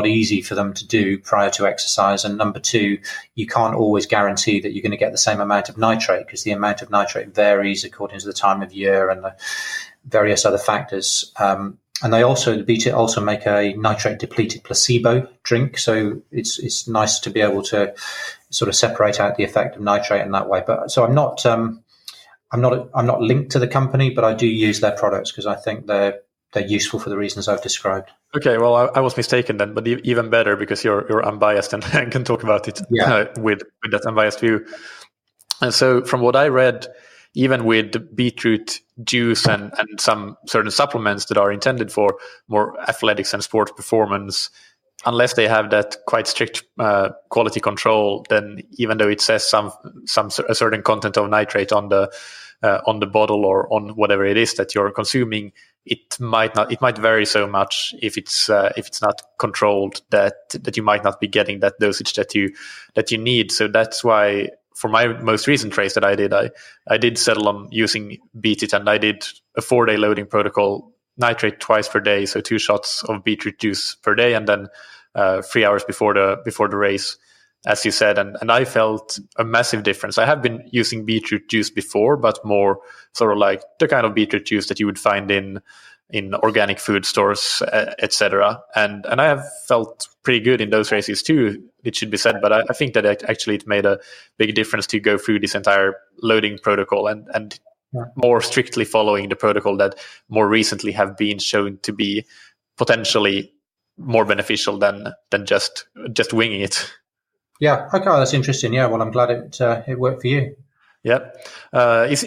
easy for them to do prior to exercise, and number two, you can't always guarantee that you're going to get the same amount of nitrate, because the amount of nitrate varies according to the time of year and the various other factors. they also, Beetroot also make a nitrate depleted placebo drink. So it's nice to be able to sort of separate out the effect of nitrate in that way. But so I'm not linked to the company, but I do use their products because I think they're useful for the reasons I've described. Okay, well, I was mistaken then, but even better because you're unbiased and can talk about it with that unbiased view. And so from what I read, even with beetroot juice and some certain supplements that are intended for more athletics and sports performance, unless they have that quite strict quality control, then even though it says a certain content of nitrate on the bottle or on whatever it is that you're consuming, it might vary so much if it's not controlled that you might not be getting that dosage that you need. So that's why for my most recent race that I did settle on using Beetroots, and I did a 4-day loading protocol, nitrate twice per day, so 2 shots of beetroot juice per day, and then 3 hours before the race, as you said, and I felt a massive difference. I have been using beetroot juice before, but more sort of like the kind of beetroot juice that you would find in organic food stores, etc. And I have felt pretty good in those races too, it should be said. But I think that actually it made a big difference to go through this entire loading protocol and more strictly following the protocol that more recently have been shown to be potentially more beneficial than just winging it. Yeah, okay, that's interesting. Yeah, well, I'm glad it worked for you. Yeah.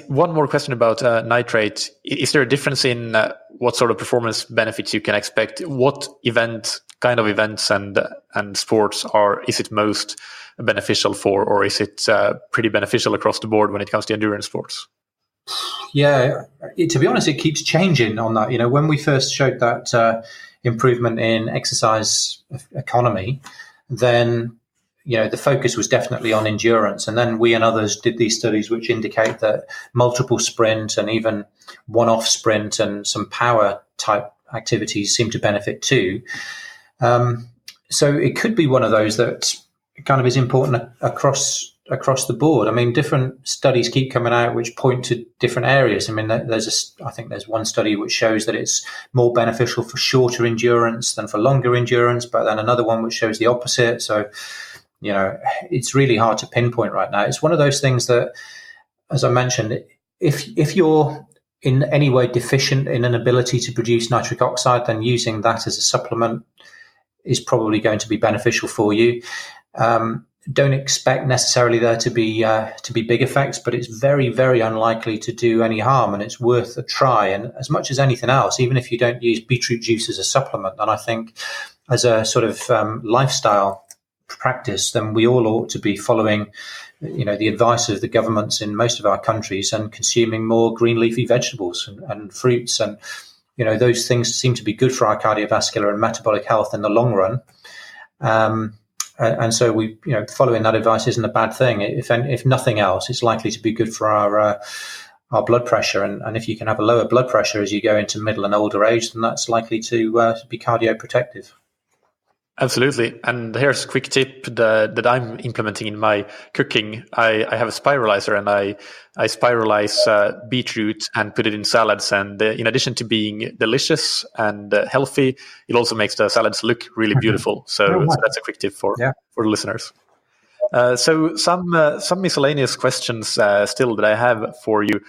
One more question about nitrate. Is there a difference in what sort of performance benefits you can expect? What kind of events and sports is it most beneficial for, or is it pretty beneficial across the board when it comes to endurance sports? Yeah, to be honest, it keeps changing on that. When we first showed that improvement in exercise economy, then the focus was definitely on endurance. And then we and others did these studies which indicate that multiple sprint and even one-off sprint and some power type activities seem to benefit too. So it could be one of those that kind of is important across the board. I mean, different studies keep coming out which point to different areas. I mean, I think there's one study which shows that it's more beneficial for shorter endurance than for longer endurance, but then another one which shows the opposite. So it's really hard to pinpoint right now. It's one of those things that, as I mentioned, if you're in any way deficient in an ability to produce nitric oxide, then using that as a supplement is probably going to be beneficial for you. Don't expect necessarily there to be big effects, but it's very, very unlikely to do any harm, and it's worth a try. And as much as anything else, even if you don't use beetroot juice as a supplement, and I think as a sort of lifestyle practice, then we all ought to be following, the advice of the governments in most of our countries and consuming more green leafy vegetables and fruits. And, those things seem to be good for our cardiovascular and metabolic health in the long run. And so following that advice isn't a bad thing. If nothing else, it's likely to be good for our blood pressure. And if you can have a lower blood pressure as you go into middle and older age, then that's likely to be cardioprotective. Absolutely. And here's a quick tip that I'm implementing in my cooking. I have a spiralizer, and I spiralize beetroot and put it in salads. And in addition to being delicious and healthy, it also makes the salads look really beautiful. So that's a quick tip for the listeners. So some miscellaneous questions still that I have for you.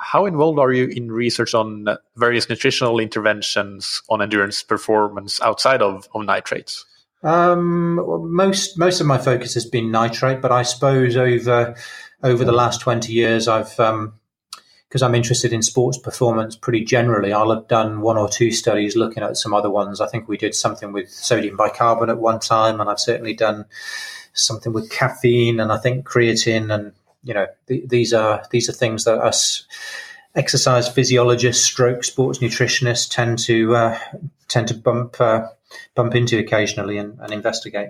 How involved are you in research on various nutritional interventions on endurance performance outside of nitrates? Most of my focus has been nitrate, but I suppose over the last 20 years, I've because I'm interested in sports performance pretty generally, I'll have done 1 or 2 studies looking at some other ones. I think we did something with sodium bicarbonate one time, and I've certainly done something with caffeine, and I think creatine, and these are things that us exercise physiologists, stroke sports nutritionists tend to bump into occasionally and investigate.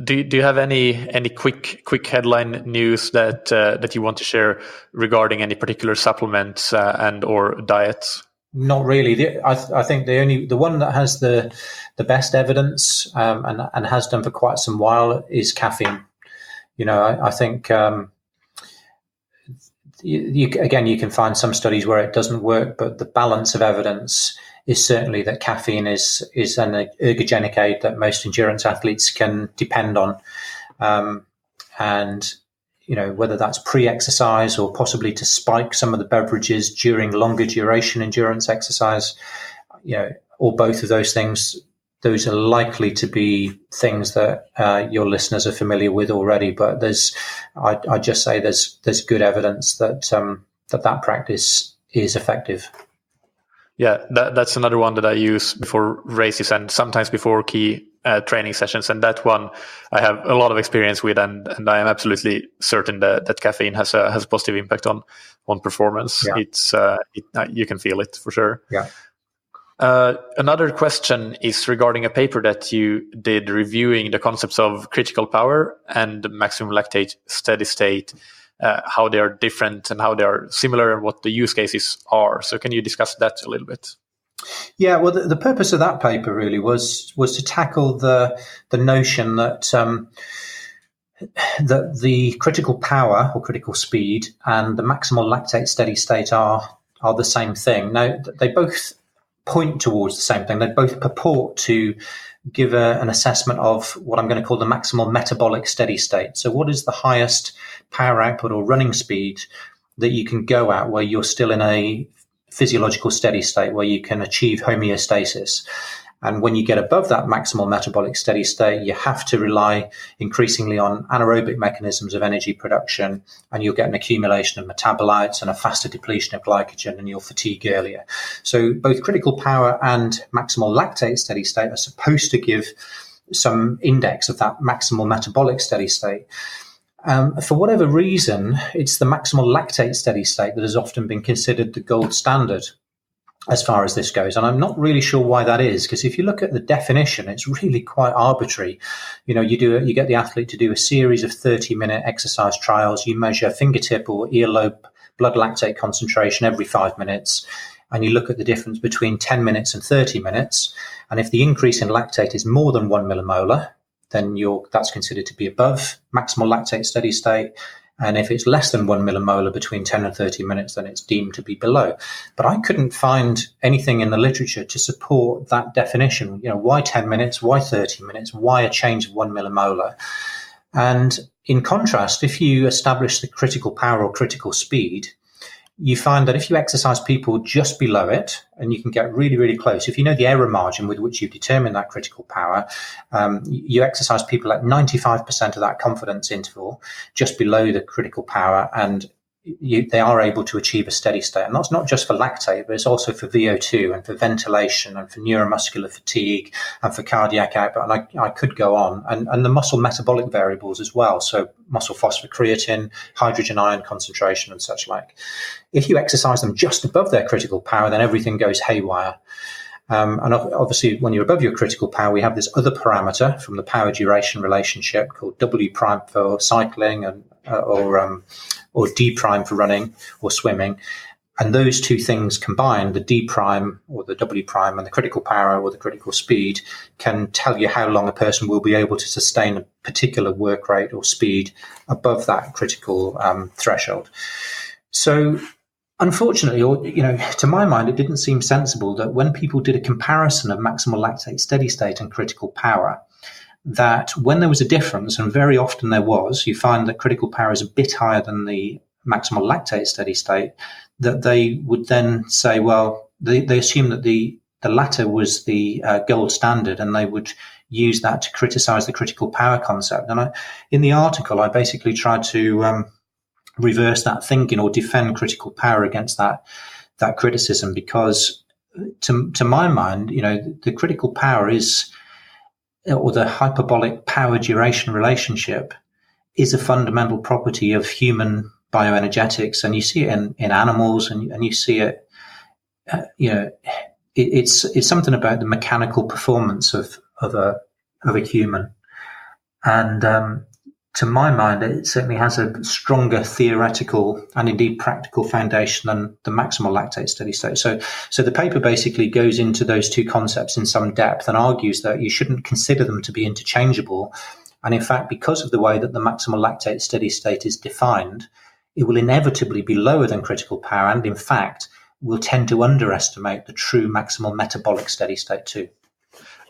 Do you have any quick headline news that you want to share regarding any particular supplements and or diets? Not really. I think the one that has the best evidence and has done for quite some while is caffeine. I think again, you can find some studies where it doesn't work, but the balance of evidence is certainly that caffeine is an ergogenic aid that most endurance athletes can depend on. And, whether that's pre-exercise or possibly to spike some of the beverages during longer duration endurance exercise, or both of those things, those are likely to be things that your listeners are familiar with already. But I'd just say there's good evidence that that practice is effective. Yeah, that's another one that I use before races and sometimes before key training sessions. And that one I have a lot of experience with, and I am absolutely certain that caffeine has a positive impact on performance. Yeah. You can feel it for sure. Yeah. Another question is regarding a paper that you did reviewing the concepts of critical power and maximum lactate steady state, how they are different and how they are similar and what the use cases are. So can you discuss that a little bit? Yeah, well, the purpose of that paper really was to tackle the notion that that the critical power or critical speed and the maximal lactate steady state are the same thing. Now, they both point towards the same thing. They both purport to give an assessment of what I'm going to call the maximal metabolic steady state. So what is the highest power output or running speed that you can go at where you're still in a physiological steady state, where you can achieve homeostasis? And when you get above that maximal metabolic steady state, you have to rely increasingly on anaerobic mechanisms of energy production, and you'll get an accumulation of metabolites and a faster depletion of glycogen, and you'll fatigue earlier. So both critical power and maximal lactate steady state are supposed to give some index of that maximal metabolic steady state. For whatever reason, it's the maximal lactate steady state that has often been considered the gold standard as far as this goes. And I'm not really sure why that is, because if you look at the definition, it's really quite arbitrary. You get the athlete to do a series of 30-minute exercise trials. You measure fingertip or earlobe blood lactate concentration every 5 minutes, and you look at the difference between 10 minutes and 30 minutes. And if the increase in lactate is more than 1 millimolar, then that's considered to be above maximal lactate steady state. And if it's less than 1 millimolar between 10 and 30 minutes, then it's deemed to be below. But I couldn't find anything in the literature to support that definition. Why 10 minutes? Why 30 minutes? Why a change of 1 millimolar? And in contrast, if you establish the critical power or critical speed, you find that if you exercise people just below it, and you can get really, really close, if you know the error margin with which you determine that critical power, you exercise people at 95% of that confidence interval, just below the critical power, and they are able to achieve a steady state. And that's not just for lactate, but it's also for VO2 and for ventilation and for neuromuscular fatigue and for cardiac output. And I could go on. And the muscle metabolic variables as well. So muscle phosphocreatine, hydrogen ion concentration and such like. If you exercise them just above their critical power, then everything goes haywire. And obviously, when you're above your critical power, we have this other parameter from the power duration relationship called W prime for cycling and or D prime for running or swimming. And those two things combined, the D prime or the W prime and the critical power or the critical speed, can tell you how long a person will be able to sustain a particular work rate or speed above that critical threshold. So unfortunately, to my mind, it didn't seem sensible that when people did a comparison of maximal lactate steady state and critical power, that when there was a difference, and very often there was, you find that critical power is a bit higher than the maximal lactate steady state, that they would then say, well, they assume that the latter was the gold standard, and they would use that to criticize the critical power concept. And in the article, I basically tried to reverse that thinking or defend critical power against that criticism, because to my mind, the critical power is, or the hyperbolic power duration relationship is a fundamental property of human bioenergetics. And you see it in animals, and you see it, it's something about the mechanical performance of a human. And to my mind, it certainly has a stronger theoretical and indeed practical foundation than the maximal lactate steady state. So the paper basically goes into those two concepts in some depth and argues that you shouldn't consider them to be interchangeable. And in fact, because of the way that the maximal lactate steady state is defined, it will inevitably be lower than critical power, and in fact, will tend to underestimate the true maximal metabolic steady state too.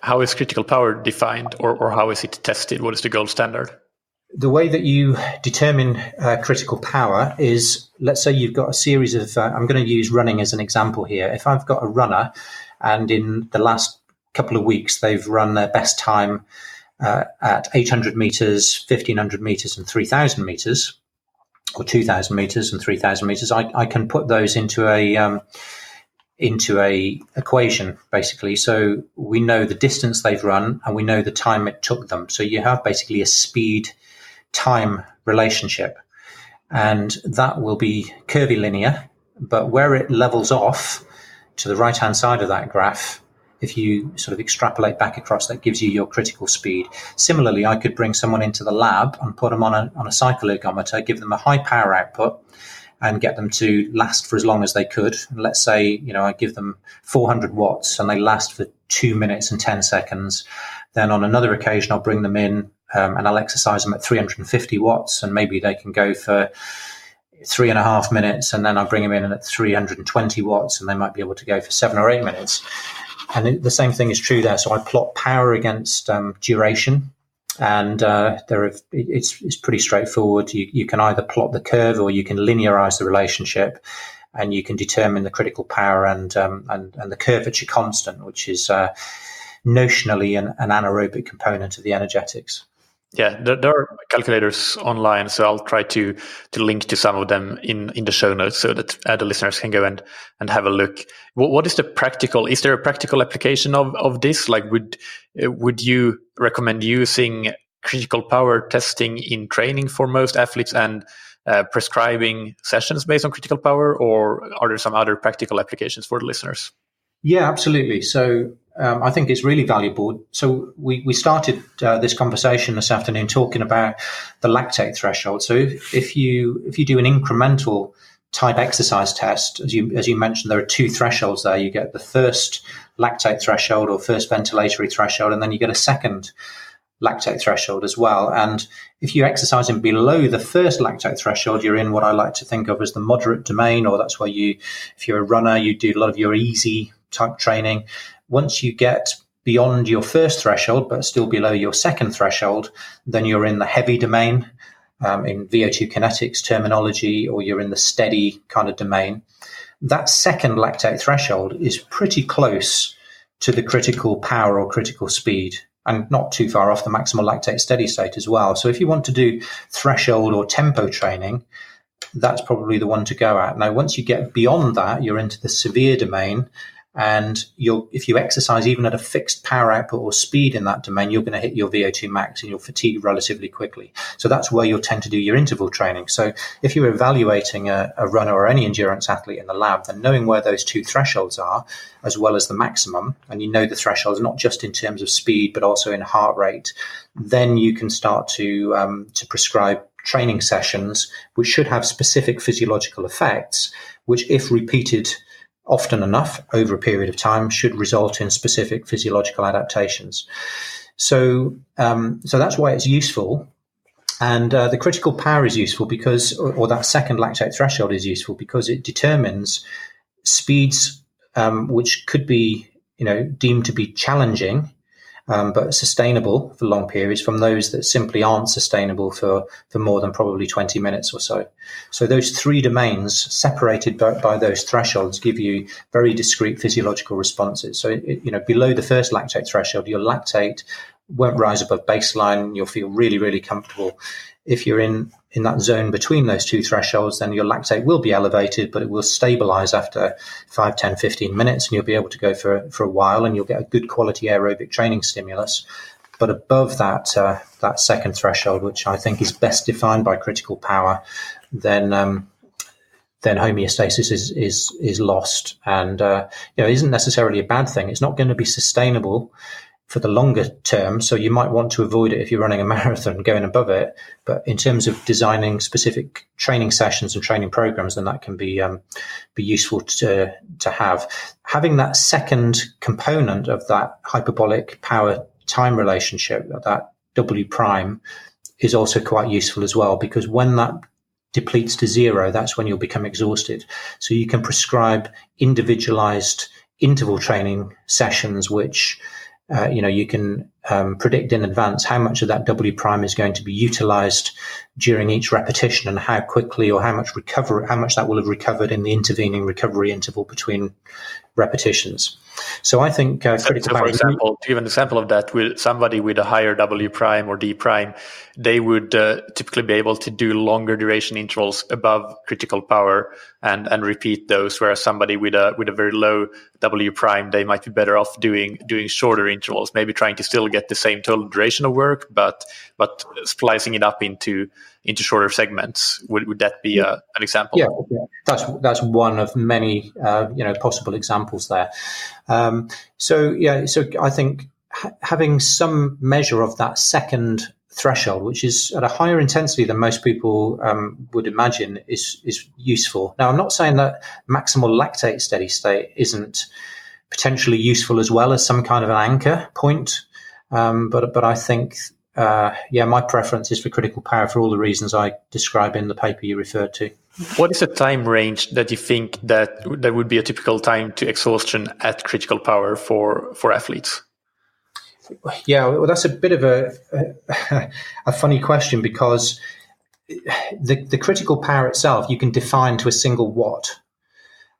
How is critical power defined, or how is it tested? What is the gold standard? The way that you determine critical power is, let's say you've got a series of, I'm going to use running as an example here. If I've got a runner and in the last couple of weeks, they've run their best time at 800 meters, 1500 meters and 3000 meters, or 2000 meters and 3000 meters, I can put those into a equation, basically. So we know the distance they've run and we know the time it took them. So you have basically a speed time relationship, and that will be curvilinear, but where it levels off to the right hand side of that graph, if you sort of extrapolate back across, that gives you your critical speed. Similarly, I could bring someone into the lab and put them on a cycle ergometer, give them a high power output and get them to last for as long as they could. And let's say, I give them 400 watts and they last for 2 minutes and 10 seconds. Then on another occasion, I'll bring them in and I'll exercise them at 350 watts, and maybe they can go for 3.5 minutes. And then I'll bring them in at 320 watts and they might be able to go for 7 or 8 minutes. And the same thing is true there. So I plot power against duration, and it's pretty straightforward. You can either plot the curve or you can linearize the relationship, and you can determine the critical power and the curvature constant, which is notionally an anaerobic component of the energetics. Yeah, there are calculators online, so I'll try to link to some of them in the show notes so that the listeners can go and have a look. What is is there a practical application of this? Like, would you recommend using critical power testing in training for most athletes and prescribing sessions based on critical power, or are there some other practical applications for the listeners? Yeah, absolutely. So I think it's really valuable. So we started this conversation this afternoon talking about the lactate threshold. So if you do an incremental type exercise test, as you mentioned, there are 2 thresholds there. You get the first lactate threshold or first ventilatory threshold, and then you get a second lactate threshold as well. And if you're exercising below the first lactate threshold, you're in what I like to think of as the moderate domain, or that's where if you're a runner, you do a lot of your easy type training. Once you get beyond your first threshold, but still below your second threshold, then you're in the heavy domain, in VO2 kinetics terminology, or you're in the steady kind of domain. That second lactate threshold is pretty close to the critical power or critical speed, and not too far off the maximal lactate steady state as well. So if you want to do threshold or tempo training, that's probably the one to go at. Now, once you get beyond that, you're into the severe domain. And if you exercise even at a fixed power output or speed in that domain, you're going to hit your VO2 max and you'll fatigue relatively quickly. So that's where you'll tend to do your interval training. So if you're evaluating a runner or any endurance athlete in the lab, then knowing where those 2 thresholds are, as well as the maximum, and you know the thresholds not just in terms of speed, but also in heart rate, then you can start to prescribe training sessions, which should have specific physiological effects, which, if repeated often enough over a period of time, should result in specific physiological adaptations. So that's why it's useful. And the critical power is useful because, or that second lactate threshold is useful because it determines speeds which could be, deemed to be challenging, but sustainable for long periods, from those that simply aren't sustainable for more than probably 20 minutes or so. So those 3 domains separated by those thresholds give you very discrete physiological responses. So, below the first lactate threshold, your lactate won't rise above baseline. You'll feel really, really comfortable. If you're in that zone between those 2 thresholds, then your lactate will be elevated, but it will stabilize after 5, 10, 15 minutes, and you'll be able to go for a while, and you'll get a good quality aerobic training stimulus. But above that second threshold, which I think is best defined by critical power, then homeostasis is lost, and it isn't necessarily a bad thing. It's not going to be sustainable for the longer term, so you might want to avoid it if you're running a marathon going above it. But in terms of designing specific training sessions and training programs, then that can be useful to have. Having that second component of that hyperbolic power time relationship, that W prime, is also quite useful as well, because when that depletes to zero, that's when you'll become exhausted. So you can prescribe individualized interval training sessions, which you can predict in advance how much of that W prime is going to be utilized during each repetition, and how quickly or how much that will have recovered in the intervening recovery interval between repetitions. So I think critical power. For example, to give an example of that, with somebody with a higher W prime or D prime, they would typically be able to do longer duration intervals above critical power and repeat those. Whereas somebody with a very low W prime, they might be better off doing shorter intervals, maybe trying to still get the same total duration of work, but splicing it up into shorter segments. Would that be an example? Yeah, that's one of many possible examples there. So I think having some measure of that second threshold, which is at a higher intensity than most people would imagine, is useful. Now, I'm not saying that maximal lactate steady state isn't potentially useful as well as some kind of an anchor point, but I think my preference is for critical power for all the reasons I describe in the paper you referred to. What is the time range that you think that would be a typical time to exhaustion at critical power for athletes? Yeah, well, that's a bit of a funny question, because the critical power itself you can define to a single watt,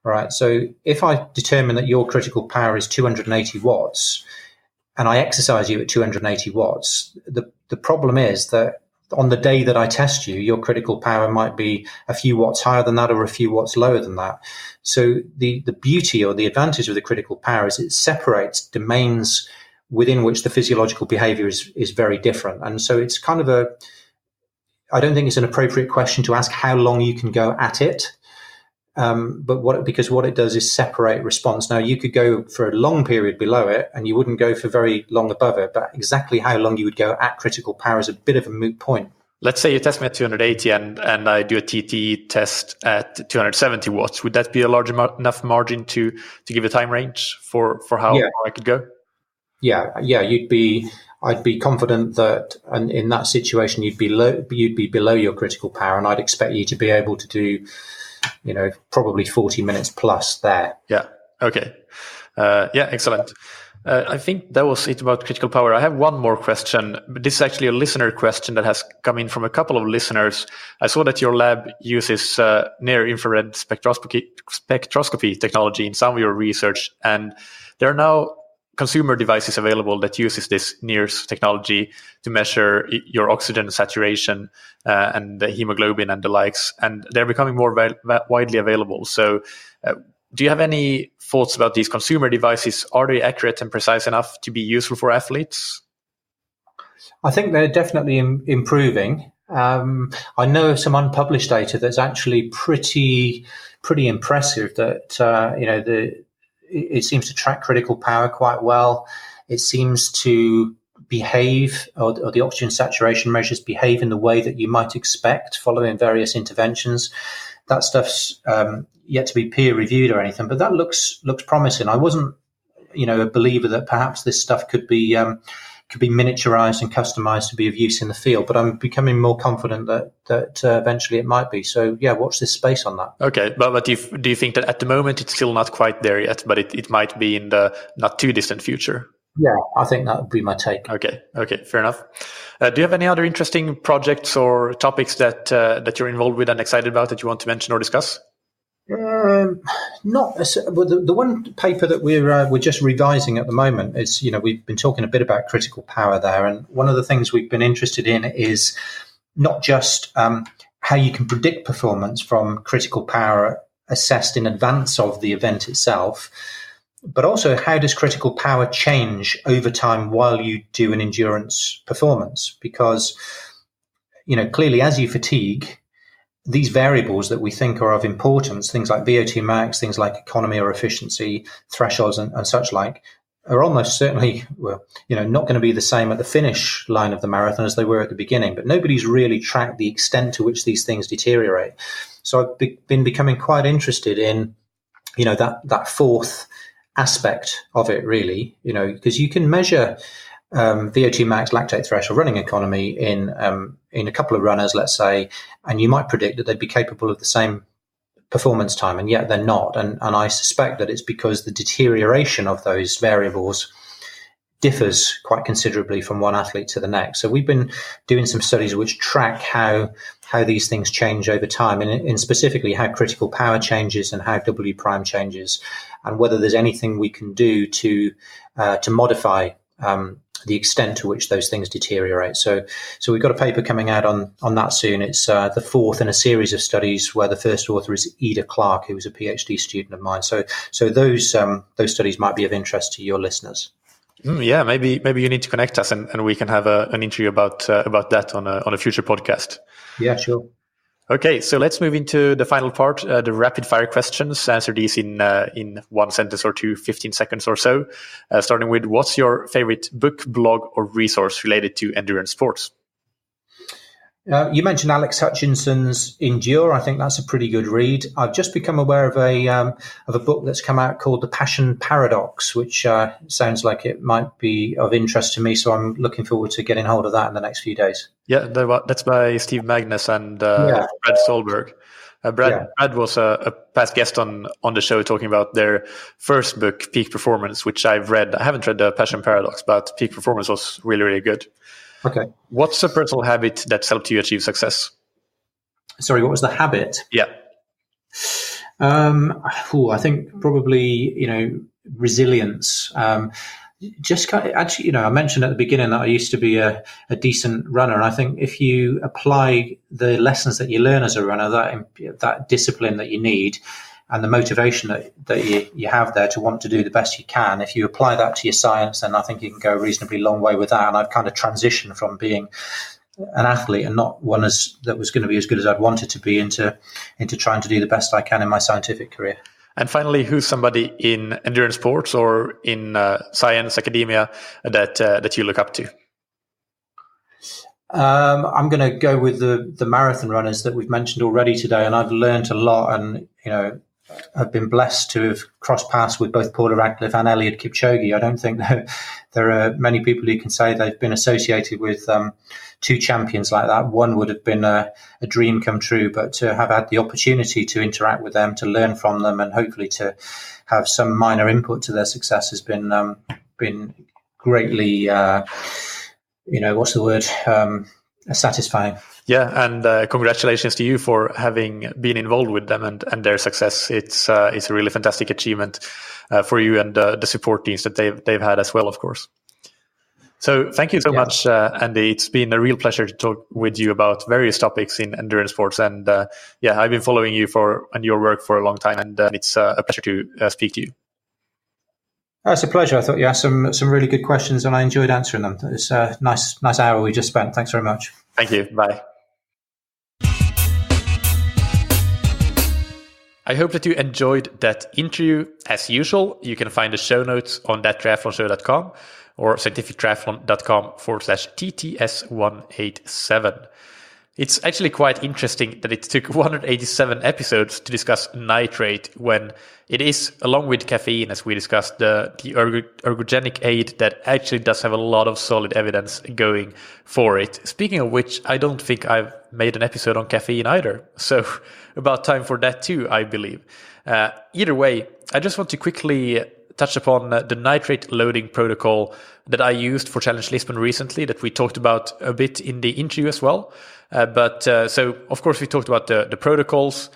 right? So if I determine that your critical power is 280 watts and I exercise you at 280 watts, the problem is that on the day that I test you, your critical power might be a few watts higher than that or a few watts lower than that. So the beauty or the advantage of the critical power is it separates domains within which the physiological behavior is very different. And so it's kind of I don't think it's an appropriate question to ask how long you can go at it. Because what it does is separate response. Now, you could go for a long period below it and you wouldn't go for very long above it, but exactly how long you would go at critical power is a bit of a moot point. Let's say you test me at 280 and I do a TT test at 270 watts. Would that be a large enough margin to give a time range for how far I could go? Yeah. I'd be confident that in that situation you'd be below your critical power, and I'd expect you to be able to do probably 40 minutes plus there. Yeah. Okay. Excellent. I think that was it about critical power. I have one more question. This is actually a listener question that has come in from a couple of listeners. I saw that your lab uses near-infrared spectroscopy technology in some of your research, and there are now consumer devices available that uses this NIRS technology to measure your oxygen saturation and the hemoglobin and the likes, and they're becoming more widely available. So do you have any thoughts about these consumer devices? Are they accurate and precise enough to be useful for athletes? I think they're definitely improving. I know of some unpublished data that's actually pretty impressive, that it seems to track critical power quite well. It seems to behave, or the oxygen saturation measures behave in the way that you might expect following various interventions. That stuff's yet to be peer reviewed or anything, but that looks promising. I wasn't, a believer that perhaps this stuff could be miniaturized and customized to be of use in the field, but I'm becoming more confident that eventually it might be. So yeah, watch this space on that. Okay, but do you think that at the moment it's still not quite there yet, but it might be in the not too distant future? Yeah, I think that would be my take. Okay, fair enough. Do you have any other interesting projects or topics that you're involved with and excited about that you want to mention or discuss? Not the one paper that we're just revising at the moment is, we've been talking a bit about critical power there, and one of the things we've been interested in is not just how you can predict performance from critical power assessed in advance of the event itself, but also how does critical power change over time while you do an endurance performance? Because, clearly as you fatigue, these variables that we think are of importance, things like VO2 max, things like economy or efficiency, thresholds and such like, are almost certainly, not going to be the same at the finish line of the marathon as they were at the beginning. But nobody's really tracked the extent to which these things deteriorate. So I've been becoming quite interested in, that fourth aspect of it, really, because you can measure VO2 max, lactate threshold, running economy in a couple of runners, let's say, and you might predict that they'd be capable of the same performance time, and yet they're not. And I suspect that it's because the deterioration of those variables differs quite considerably from one athlete to the next. So we've been doing some studies which track how these things change over time, and in specifically how critical power changes and how W prime changes, and whether there's anything we can do to modify the extent to which those things deteriorate. So we've got a paper coming out on that soon. It's the fourth in a series of studies where the first author is Ida Clark, who was a PhD student of mine. So those studies might be of interest to your listeners. Yeah, maybe you need to connect us, and we can have an interview about that on a future podcast. Yeah, sure. Okay, so let's move into the final part, the rapid fire questions. Answer these in one sentence or two, 15 seconds or so. Starting with, what's your favorite book, blog, or resource related to endurance sports? You mentioned Alex Hutchinson's Endure. I think that's a pretty good read. I've just become aware of a book that's come out called The Passion Paradox, which sounds like it might be of interest to me. So I'm looking forward to getting hold of that in the next few days. Yeah, that's by Steve Magnus and Brad Stolberg. Brad was a past guest on the show talking about their first book, Peak Performance, which I've read. I haven't read The Passion Paradox, but Peak Performance was really, really good. Okay. What's a personal habit that's helped you achieve success? Sorry, what was the habit? Yeah. I think probably, resilience. Just kind of, actually, I mentioned at the beginning that I used to be a decent runner. And I think if you apply the lessons that you learn as a runner, that discipline that you need, and the motivation that you have there to want to do the best you can, if you apply that to your science, then I think you can go a reasonably long way with that. And I've kind of transitioned from being an athlete and not one that was going to be as good as I'd wanted to be into trying to do the best I can in my scientific career. And finally, who's somebody in endurance sports or in science, academia that you look up to? I'm going to go with the marathon runners that we've mentioned already today, and I've learned a lot. And I've been blessed to have crossed paths with both Paula, Radcliffe, and Eliud Kipchoge. I don't think there are many people who can say they've been associated with two champions like that. One would have been a dream come true, but to have had the opportunity to interact with them, to learn from them, and hopefully to have some minor input to their success has been greatly, satisfying. Yeah, and congratulations to you for having been involved with them and their success. It's a really fantastic achievement for you and the support teams that they've had as well, of course. So thank you so much, Andy. It's been a real pleasure to talk with you about various topics in endurance sports. And I've been following you and your work for a long time, and it's a pleasure to speak to you. It's a pleasure. I thought you asked some really good questions, and I enjoyed answering them. It's a nice hour we just spent. Thanks very much. Thank you. Bye. I hope that you enjoyed that interview. As usual, you can find the show notes on thattriathlonshow.com or scientifictriathlon.com/TTS187. It's actually quite interesting that it took 187 episodes to discuss nitrate when it is, along with caffeine, as we discussed, the ergogenic aid that actually does have a lot of solid evidence going for it. Speaking of which, I don't think I've made an episode on caffeine either. So about time for that too, I believe. Either way, I just want to quickly touch upon the nitrate loading protocol that I used for Challenge Lisbon recently that we talked about a bit in the interview as well. So of course we talked about the protocols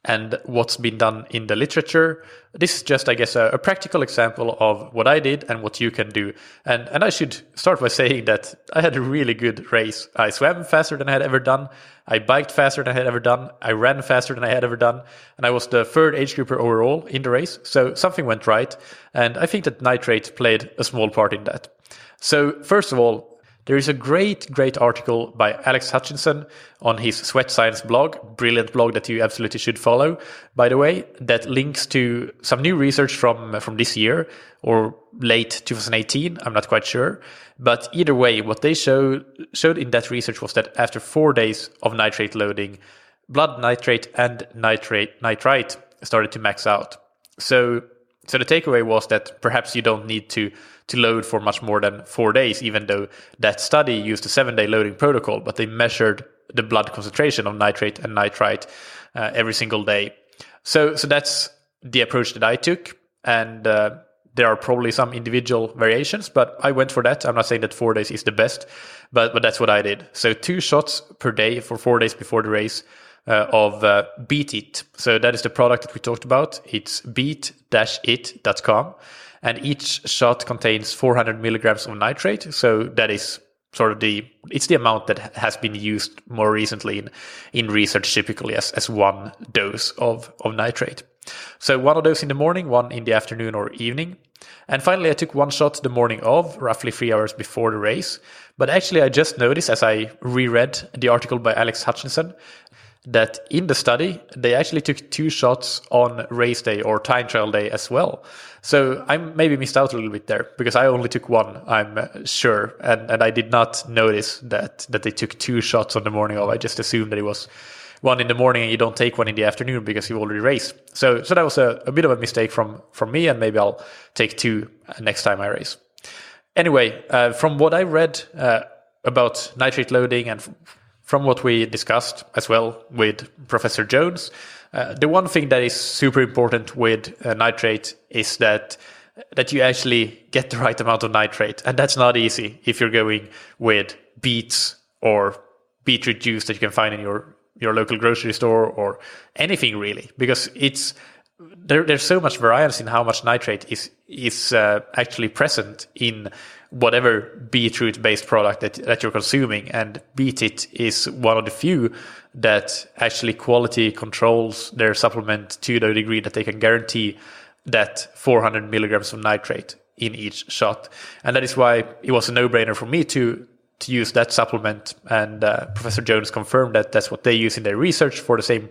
and what's been done in the literature. This is just, I guess, a practical example of what I did and what you can do. And I should start by saying that I had a really good race. I swam faster than I had ever done. I biked faster than I had ever done. I ran faster than I had ever done. And I was the third age grouper overall in the race. So something went right. And I think that nitrate played a small part in that. So first of all, there is a great article by Alex Hutchinson on his Sweat Science blog, brilliant blog that you absolutely should follow, by the way, that links to some new research from this year or late 2018, I'm not quite sure. But either way, what they showed in that research was that after 4 days of nitrate loading, blood nitrate and nitrite started to max out. So So the takeaway was that perhaps you don't need to load for much more than 4 days, even though that study used a 7-day loading protocol, but they measured the blood concentration of nitrate and nitrite every single day. So that's the approach that I took, and there are probably some individual variations, but I went for that. I'm not saying that 4 days is the best, but that's what I did. So 2 shots per day for 4 days before the race of Beat It. So that is the product that we talked about. It's beat-it.com, and each shot contains 400 milligrams of nitrate. So that is sort of it's the amount that has been used more recently in research, typically as 1 dose of nitrate. So 1 of those in the morning, 1 in the afternoon or evening. And finally, I took 1 shot the morning of, roughly 3 hours before the race. But actually, I just noticed as I reread the article by Alex Hutchinson that in the study, they actually took 2 shots on race day or time trial day as well. So I maybe missed out a little bit there because I only took 1, I'm sure. And I did not notice that they took 2 shots on the morning of. I just assumed that it was 1 in the morning and you don't take 1 in the afternoon because you already raced. So that was a bit of a mistake from me, and maybe I'll take 2 next time I race. Anyway, from what I read about nitrate loading and from what we discussed as well with Professor Jones, the one thing that is super important with nitrate is that you actually get the right amount of nitrate. And that's not easy if you're going with beets or beetroot juice that you can find in your local grocery store or anything really, because there's so much variance in how much nitrate is actually present in whatever beetroot based product that you're consuming. And Beat It is one of the few that actually quality controls their supplement to the degree that they can guarantee that 400 milligrams of nitrate in each shot. And that is why it was a no-brainer for me to use that supplement. And Professor Jones confirmed that that's what they use in their research for the same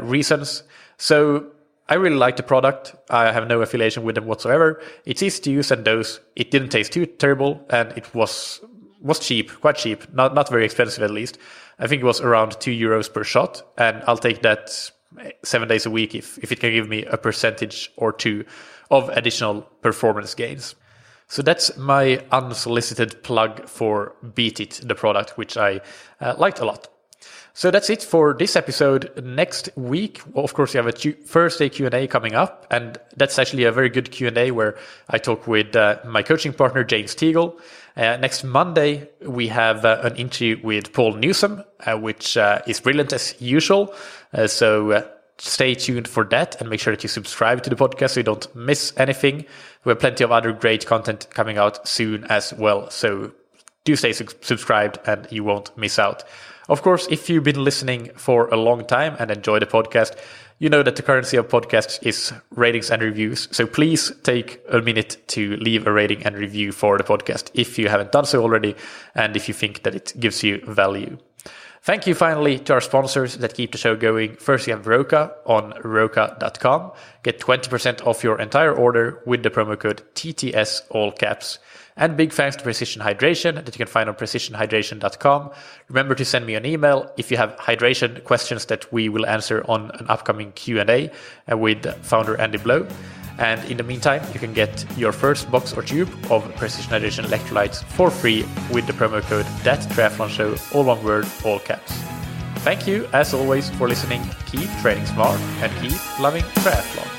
reasons. So I really like the product. I have no affiliation with them whatsoever. It's easy to use and dose. It didn't taste too terrible, and it was cheap, quite cheap, not very expensive at least. I think it was around €2 per shot, and I'll take that 7 days a week if it can give me a percentage or 2 of additional performance gains. So that's my unsolicited plug for Beat It, the product, which I liked a lot. So that's it for this episode. Next week, of course, we have a Thursday Q&A coming up, and that's actually a very good Q&A where I talk with my coaching partner, James Teagle. Next Monday, we have an interview with Paul Newsome, which is brilliant as usual. So stay tuned for that and make sure that you subscribe to the podcast so you don't miss anything. We have plenty of other great content coming out soon as well. So do stay subscribed and you won't miss out. Of course, if you've been listening for a long time and enjoy the podcast, you know that the currency of podcasts is ratings and reviews. So please take a minute to leave a rating and review for the podcast if you haven't done so already and if you think that it gives you value. Thank you finally to our sponsors that keep the show going. First, you have Roka on roka.com. Get 20% off your entire order with the promo code TTS, all caps. And big thanks to Precision Hydration that you can find on precisionhydration.com. Remember to send me an email if you have hydration questions that we will answer on an upcoming Q&A with founder Andy Blow. And in the meantime, you can get your first box or tube of Precision Hydration electrolytes for free with the promo code ThatTriathlonShow, all one word, all caps. Thank you, as always, for listening. Keep training smart and keep loving triathlon.